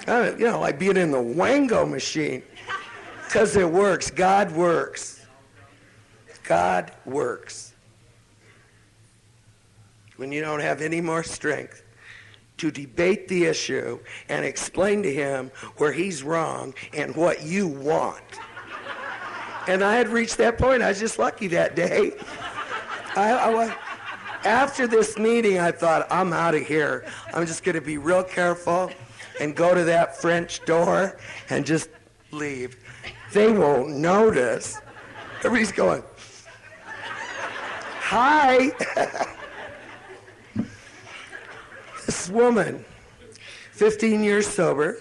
You know, like being in the Wango machine. Because it works. God works. God works. When you don't have any more strength to debate the issue and explain to him where he's wrong and what you want. And I had reached that point. I was just lucky that day. After this meeting, I thought, I'm out of here. I'm just going to be real careful and go to that French door and just leave. They won't notice. Everybody's going, hi. This woman, 15 years sober,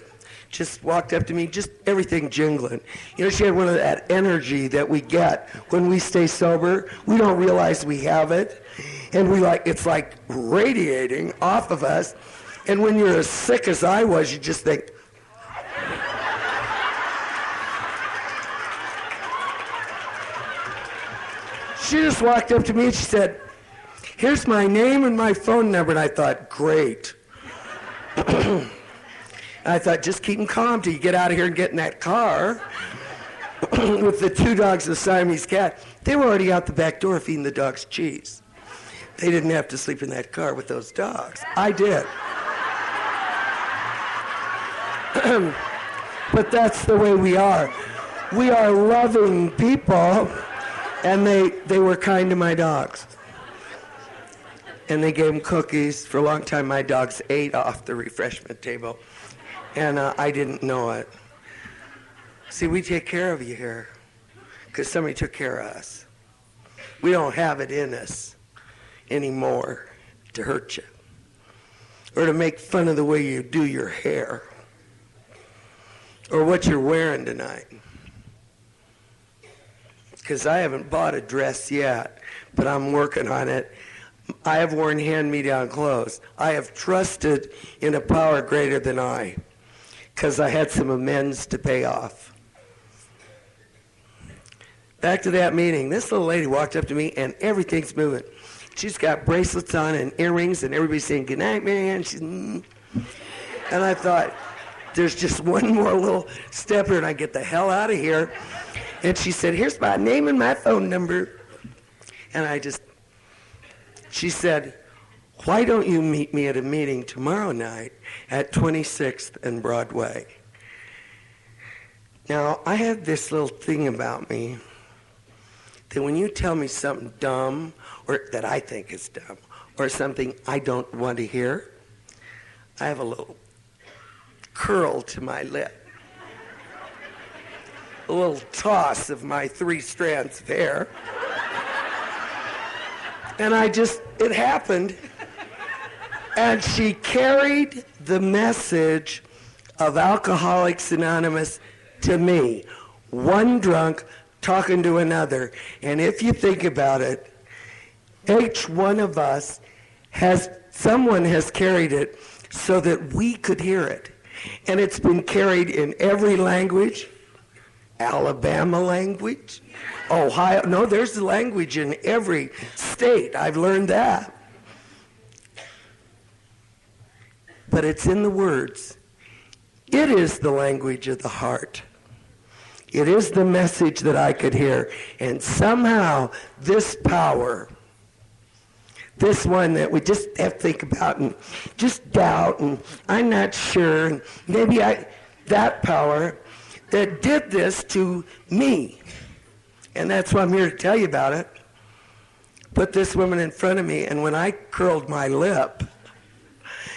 just walked up to me, just everything jingling. You know, she had one of that energy that we get when we stay sober. We don't realize we have it. And it's like radiating off of us. And when you're as sick as I was, you just think, she just walked up to me and she said, here's my name and my phone number. And I thought, great. I thought, just keep them calm till you get out of here and get in that car with the 2 dogs and the Siamese cat. They were already out the back door feeding the dogs cheese. They didn't have to sleep in that car with those dogs. I did. But that's the way we are. We are loving people. And they were kind to my dogs. And they gave them cookies. For a long time, my dogs ate off the refreshment table. And I didn't know it. See, we take care of you here because somebody took care of us. We don't have it in us anymore to hurt you or to make fun of the way you do your hair or what you're wearing tonight. Because I haven't bought a dress yet, but I'm working on it. I have worn hand-me-down clothes. I have trusted in a power greater than I because I had some amends to pay off. Back to that meeting, this little lady walked up to me and everything's moving. She's got bracelets on and earrings and everybody's saying, "Good night, Marianne." And I thought, there's just one more little step here and I get the hell out of here. And she said, "Here's my name and my phone number." And she said, "Why don't you meet me at a meeting tomorrow night at 26th and Broadway?" Now, I have this little thing about me that when you tell me something dumb, or that I think is dumb, or something I don't want to hear, I have a little curl to my lip, a little toss of my 3 strands of hair. And it happened. And she carried the message of Alcoholics Anonymous to me. One drunk talking to another. And if you think about it, each one of us someone has carried it so that we could hear it. And it's been carried in every language. Alabama language, Ohio. No, there's the language in every state. I've learned that. But it's in the words. It is the language of the heart. It is the message that I could hear. And somehow this power, this one that we just have to think about and just doubt and I'm not sure, and maybe that power that did this to me. And that's why I'm here to tell you about it. Put this woman in front of me, and when I curled my lip,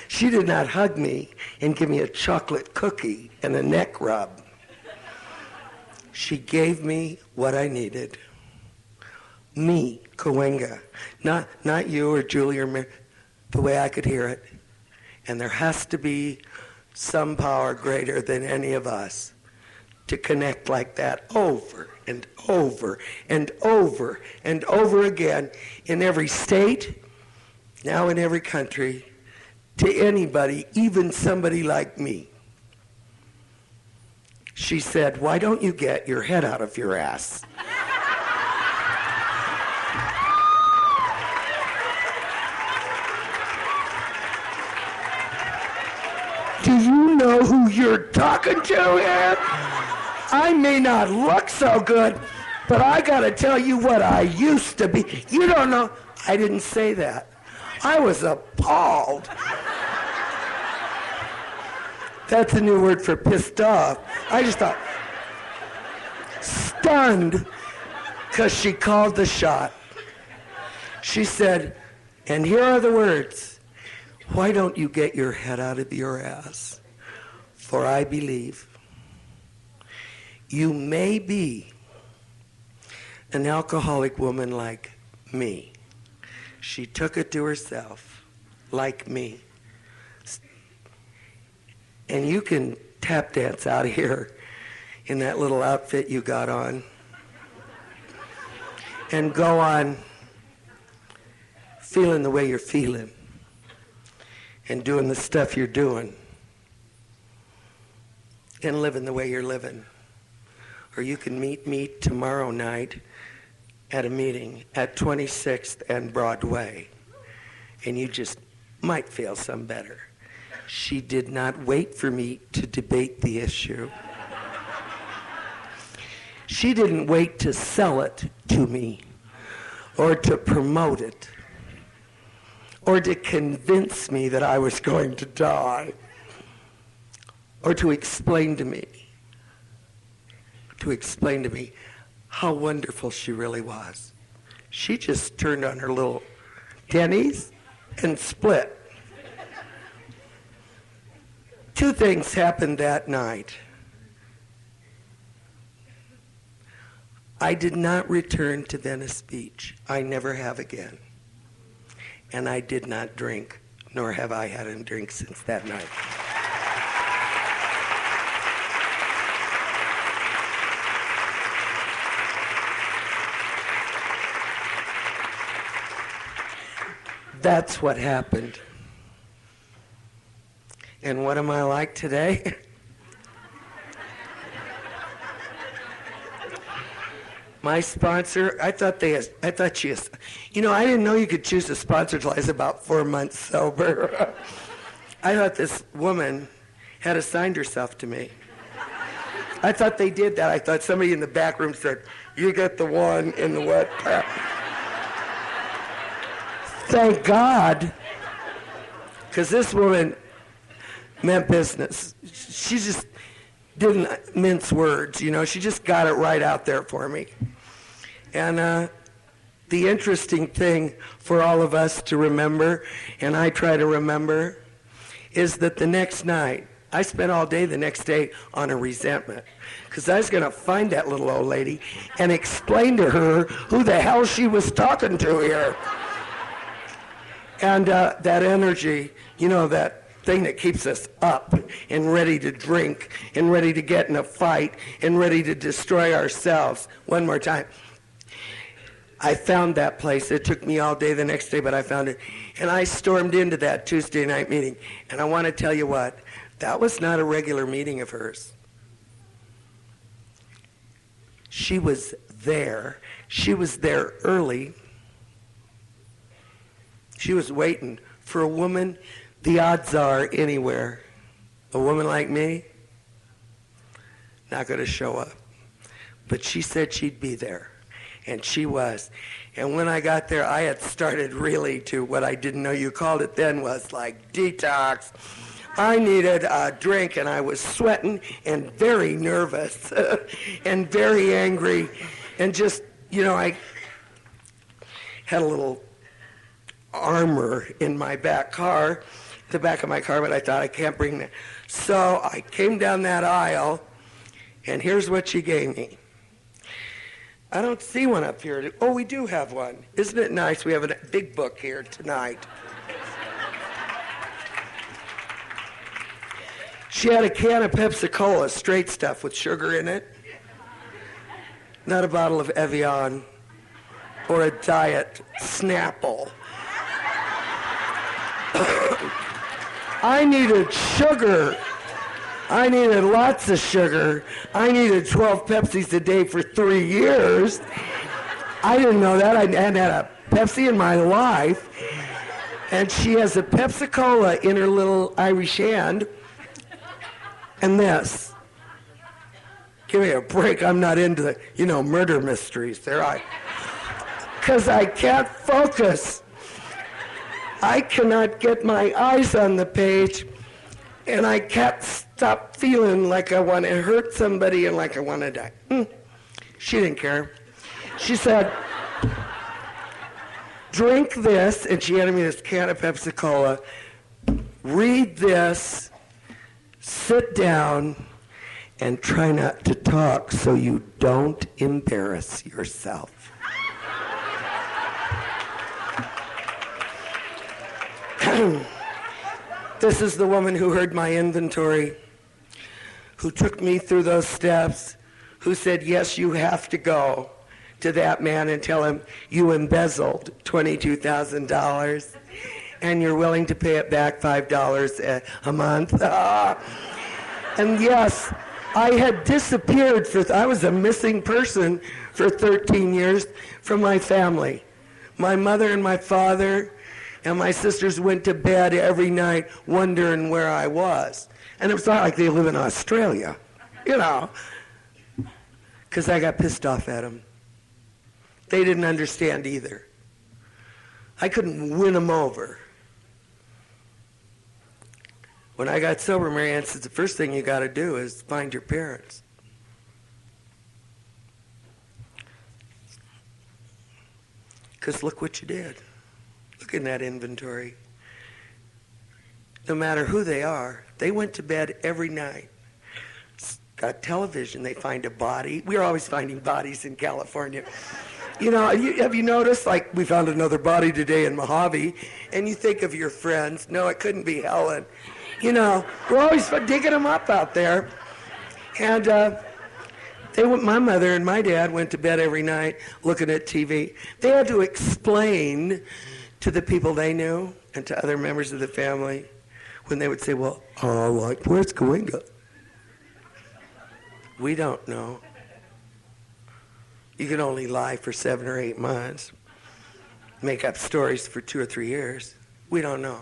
she did not hug me and give me a chocolate cookie and a neck rub. She gave me what I needed. Me, Cahuenga. Not you or Julie or Mary, the way I could hear it. And there has to be some power greater than any of us to connect like that over and over and over and over again in every state, now in every country, to anybody, even somebody like me. She said, "Why don't you get your head out of your ass?" Do you know who you're talking to here? I may not look so good, but I gotta tell you what I used to be. You don't know. I didn't say that. I was appalled. That's a new word for pissed off. I just thought, stunned, because she called the shot. She said, and here are the words, "Why don't you get your head out of your ass? For I believe you may be an alcoholic woman like me." She took it to herself, like me. And you can tap dance out here in that little outfit you got on and go on feeling the way you're feeling and doing the stuff you're doing and living the way you're living. Or you can meet me tomorrow night at a meeting at 26th and Broadway, and you just might feel some better. She did not wait for me to debate the issue. She didn't wait to sell it to me or to promote it or to convince me that I was going to die or to explain to me how wonderful she really was. She just turned on her little tennies and split. 2 things happened that night. I did not return to Venice Beach. I never have again. And I did not drink, nor have I had a drink since that night. That's what happened. And what am I like today? My sponsor, I thought she is, I didn't know you could choose a sponsor till I was about 4 months sober. I thought this woman had assigned herself to me. I thought they did that. I thought somebody in the back room said, you get the one in the wet pack. Thank God, because this woman meant business. She just didn't mince words, She just got it right out there for me. And the interesting thing for all of us to remember, and I try to remember, is that the next night, I spent all day the next day on a resentment, because I was going to find that little old lady and explain to her who the hell she was talking to here. And that energy, that thing that keeps us up and ready to drink and ready to get in a fight and ready to destroy ourselves. One more time. I found that place. It took me all day the next day, but I found it. And I stormed into that Tuesday night meeting. And I want to tell you what, that was not a regular meeting of hers. She was there. She was there early. She was waiting for a woman, the odds are anywhere. A woman like me, not going to show up. But she said she'd be there. And she was. And when I got there, I had started really to what I didn't know you called it then was like detox. I needed a drink, and I was sweating and very nervous and very angry. And just, I had a little armor in my the back of my car, but I thought I can't bring that. So I came down that aisle, and here's what she gave me. I don't see one up here. Oh, we do have one. Isn't it nice? We have a big book here tonight. She had a can of Pepsi-Cola, straight stuff with sugar in it. Not a bottle of Evian or a diet Snapple. I needed sugar. I needed lots of sugar. I needed 12 Pepsis a day for 3 years. I didn't know that. I hadn't had a Pepsi in my life. And she has a Pepsi-Cola in her little Irish hand. And this. Give me a break. I'm not into the, murder mysteries. Because I can't focus. I cannot get my eyes on the page, and I can't stop feeling like I want to hurt somebody and like I want to die. She didn't care. She said, drink this, and she handed me this can of Pepsi-Cola. Read this, sit down, and try not to talk so you don't embarrass yourself. This is the woman who heard my inventory, who took me through those steps, who said, yes, you have to go to that man and tell him you embezzled $22,000 and you're willing to pay it back $5 a month. And yes, I had disappeared I was a missing person for 13 years from my family. My mother and my father and my sisters went to bed every night wondering where I was. And it was not like they live in Australia, because I got pissed off at them. They didn't understand either. I couldn't win them over. When I got sober, Mary Ann said, the first thing you got to do is find your parents. Because look what you did. Look in that inventory. No matter who they are, they went to bed every night. Got television, they find a body. We're always finding bodies in California. Have you noticed, like we found another body today in Mojave, and you think of your friends. No, it couldn't be Helen. We're always digging them up out there. And my mother and my dad went to bed every night looking at TV. They had to explain to the people they knew and to other members of the family when they would say, well, where's Cahuenga? We don't know. You can only lie for 7 or 8 months, make up stories for 2 or 3 years. We don't know.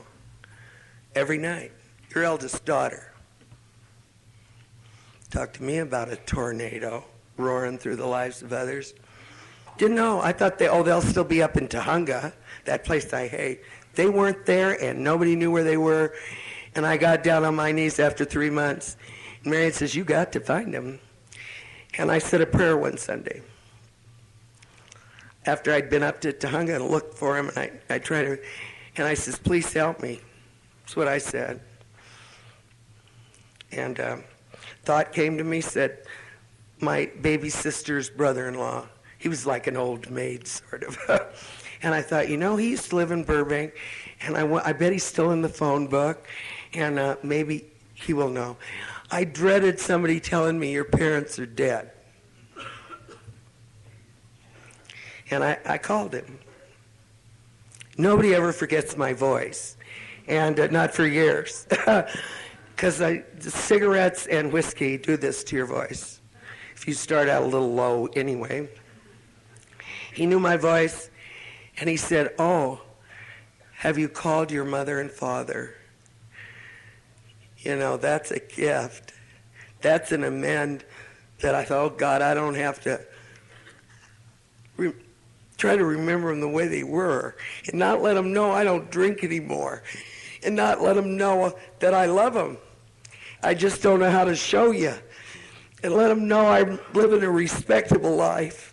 Every night, your eldest daughter talked to me about a tornado roaring through the lives of others. Didn't know. I thought they'll still be up in Cahuenga, that place I hate. They weren't there, and nobody knew where they were. And I got down on my knees after 3 months. And Marion says, you got to find them. And I said a prayer one Sunday. After I'd been up to Cahuenga and looked for him, and I tried to, and I says, please help me. That's what I said. And thought came to me, said, my baby sister's brother-in-law. He was like an old maid, sort of. And I thought, he used to live in Burbank, and I bet he's still in the phone book, and maybe he will know. I dreaded somebody telling me your parents are dead. And I called him. Nobody ever forgets my voice, and not for years, because cigarettes and whiskey do this to your voice. If you start out a little low anyway. He knew my voice, and he said, oh, have you called your mother and father? That's a gift. That's an amend that I thought, oh, God, I don't have to try to remember them the way they were, and not let them know I don't drink anymore, and not let them know that I love them. I just don't know how to show you, and let them know I'm living a respectable life,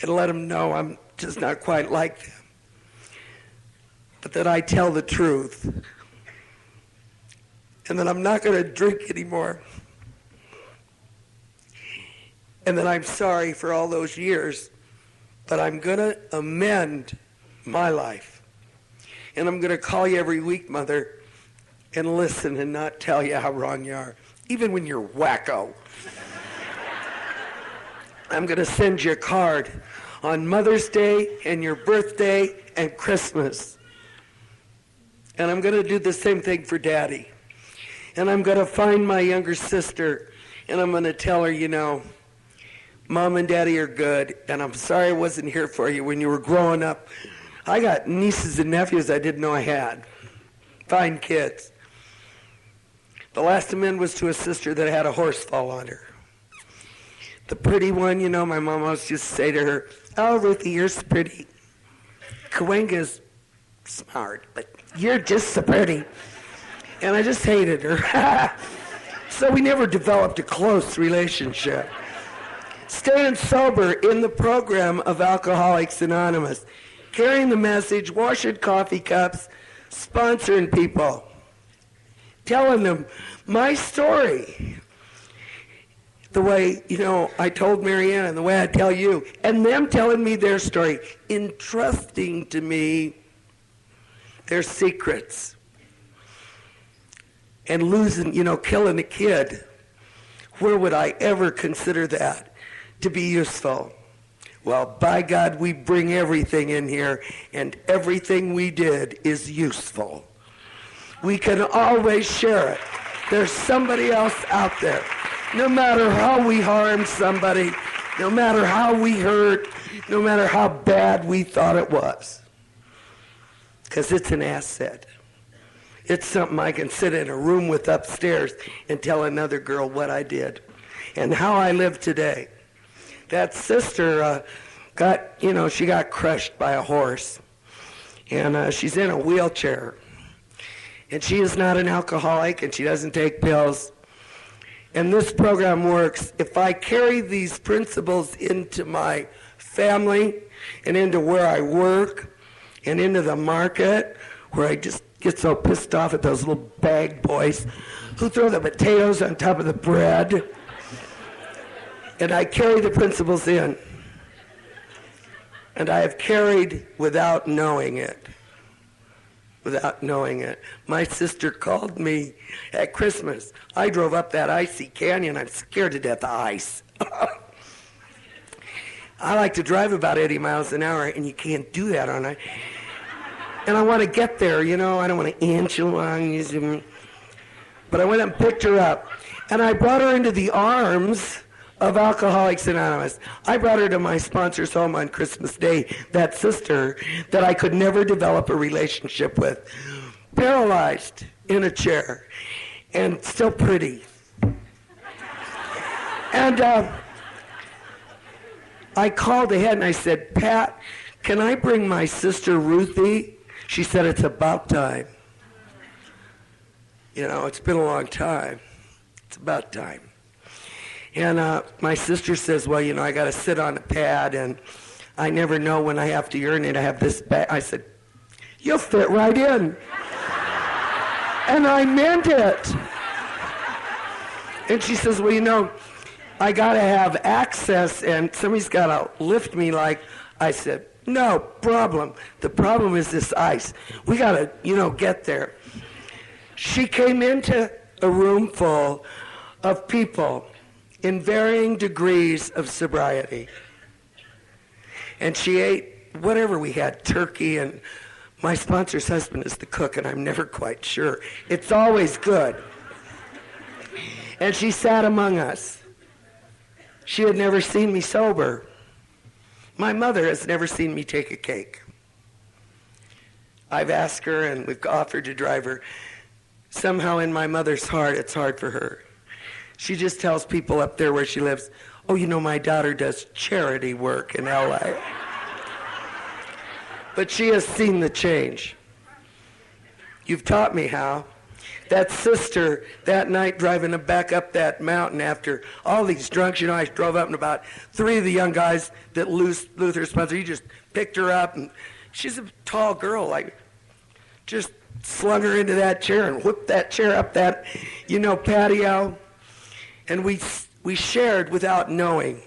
and let them know I'm just not quite like them, but that I tell the truth, and that I'm not going to drink anymore, and that I'm sorry for all those years, but I'm going to amend my life. And I'm going to call you every week, Mother, and listen and not tell you how wrong you are, even when you're wacko. I'm going to send you a card on Mother's Day and your birthday and Christmas. And I'm going to do the same thing for Daddy. And I'm going to find my younger sister, and I'm going to tell her, Mom and Daddy are good, and I'm sorry I wasn't here for you when you were growing up. I got nieces and nephews I didn't know I had. Fine kids. The last amend was to a sister that had a horse fall on her. The pretty one, my mom always used to say to her, oh, Ruthie, you're so pretty. Cahuenga's smart, but you're just so pretty. And I just hated her. So we never developed a close relationship. Staying sober in the program of Alcoholics Anonymous, carrying the message, washing coffee cups, sponsoring people, telling them my story, the way, I told Marianne and the way I tell you, and them telling me their story, entrusting to me their secrets, and losing, killing a kid. Where would I ever consider that to be useful? Well, by God, we bring everything in here, and everything we did is useful. We can always share it. There's somebody else out there. No matter how we harm somebody, no matter how we hurt, no matter how bad we thought it was. Because it's an asset. It's something I can sit in a room with upstairs and tell another girl what I did and how I live today. That sister she got crushed by a horse, and she's in a wheelchair. And she is not an alcoholic, and she doesn't take pills. And this program works. If I carry these principles into my family and into where I work and into the market, where I just get so pissed off at those little bag boys who throw the potatoes on top of the bread, and I carry the principles in. And I have carried without knowing it. Without knowing it. My sister called me at Christmas. I drove up that icy canyon. I'm scared to death of ice. I like to drive about 80 miles an hour, and you can't do that on it. And I want to get there, I don't want to inch along. But I went and picked her up, and I brought her into the arms of Alcoholics Anonymous. I brought her to my sponsor's home on Christmas Day, that sister that I could never develop a relationship with, paralyzed in a chair, and still pretty. And I called ahead and I said, Pat, can I bring my sister Ruthie? She said, it's about time. It's been a long time. It's about time. And my sister says, well, I got to sit on a pad, and I never know when I have to urinate. I have this bag. I said, you'll fit right in. And I meant it. And she says, well, I got to have access, and somebody's got to lift me like. I said, no problem. The problem is this ice. We got to, get there. She came into a room full of people in varying degrees of sobriety. And she ate whatever we had, turkey, and my sponsor's husband is the cook, and I'm never quite sure. It's always good. And she sat among us. She had never seen me sober. My mother has never seen me take a cake. I've asked her, and we've offered to drive her. Somehow in my mother's heart, it's hard for her. She just tells people up there where she lives, oh, my daughter does charity work in L.A. But she has seen the change. You've taught me how. That sister, that night driving back up that mountain after all these drunks, I drove up and about 3 of the young guys that Luther sponsored, he just picked her up, and she's a tall girl, just slung her into that chair and whipped that chair up that, patio. And we shared without knowing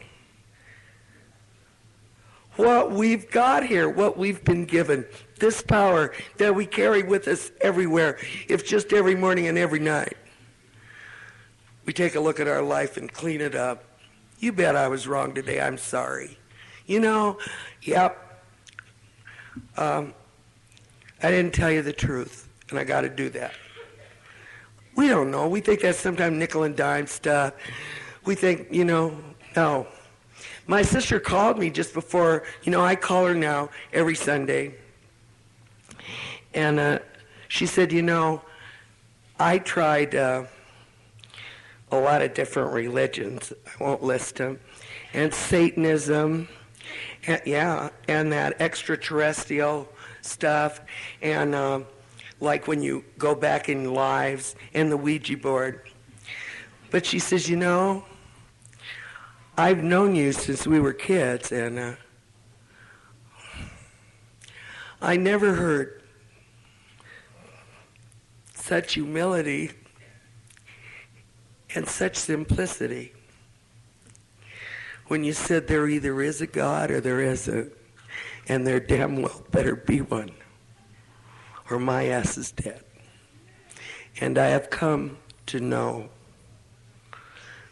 what we've got here, what we've been given, this power that we carry with us everywhere, if just every morning and every night we take a look at our life and clean it up. You bet I was wrong today. I'm sorry. Yep. I didn't tell you the truth. And I got to do that. We don't know. We think that's sometimes nickel and dime stuff. We think, no. My sister called me just before, I call her now every Sunday. And she said, I tried a lot of different religions. I won't list them. And Satanism, and that extraterrestrial stuff, and like when you go back in lives, and the Ouija board. But she says, I've known you since we were kids, and I never heard such humility and such simplicity when you said there either is a God or there isn't, and there damn well better be one, or my ass is dead. And I have come to know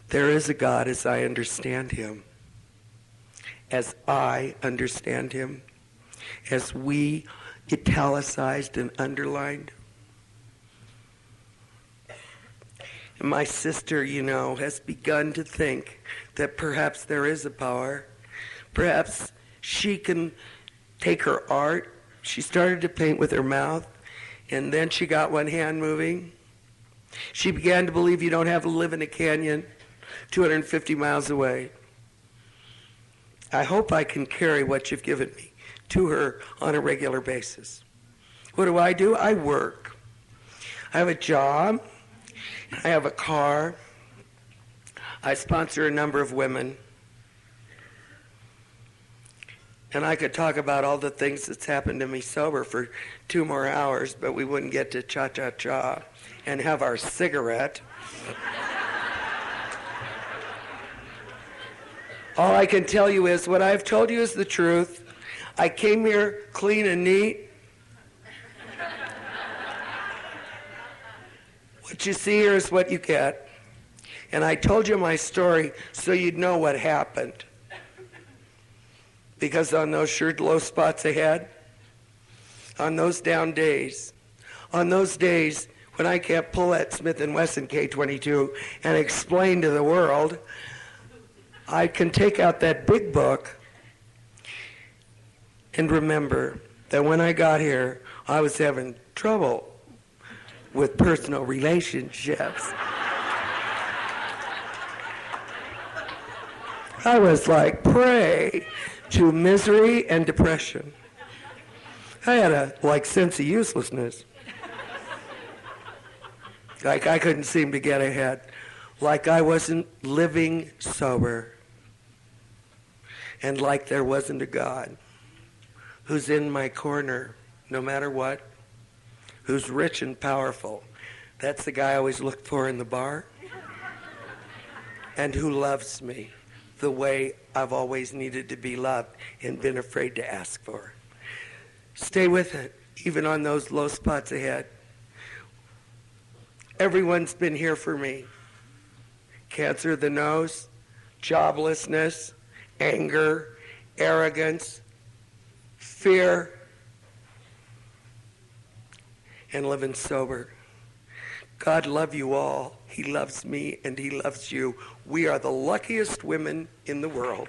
there is a God as I understand him, as I understand him, as we italicized and underlined. And my sister, has begun to think that perhaps there is a power. Perhaps she can take her art. She started to paint with her mouth, and then she got one hand moving. She began to believe you don't have to live in a canyon 250 miles away. I hope I can carry what you've given me to her on a regular basis. What do? I work. I have a job. I have a car. I sponsor a number of women. And I could talk about all the things that's happened to me sober for 2 more hours, but we wouldn't get to cha-cha-cha and have our cigarette. All I can tell you is what I've told you is the truth. I came here clean and neat. What you see here is what you get. And I told you my story so you'd know what happened. Because on those sure low spots ahead, on those down days, on those days when I can't pull that Smith & Wesson K22 and explain to the world, I can take out that big book and remember that when I got here, I was having trouble with personal relationships. I was like prey to misery and depression. I had a sense of uselessness. Like I couldn't seem to get ahead. Like I wasn't living sober. And like there wasn't a God who's in my corner no matter what, who's rich and powerful. That's the guy I always looked for in the bar. And who loves me the way I've always needed to be loved and been afraid to ask for. Stay with it, even on those low spots ahead. Everyone's been here for me. Cancer of the nose, joblessness, anger, arrogance, fear, and living sober. God love you all. He loves me and he loves you. We are the luckiest women in the world.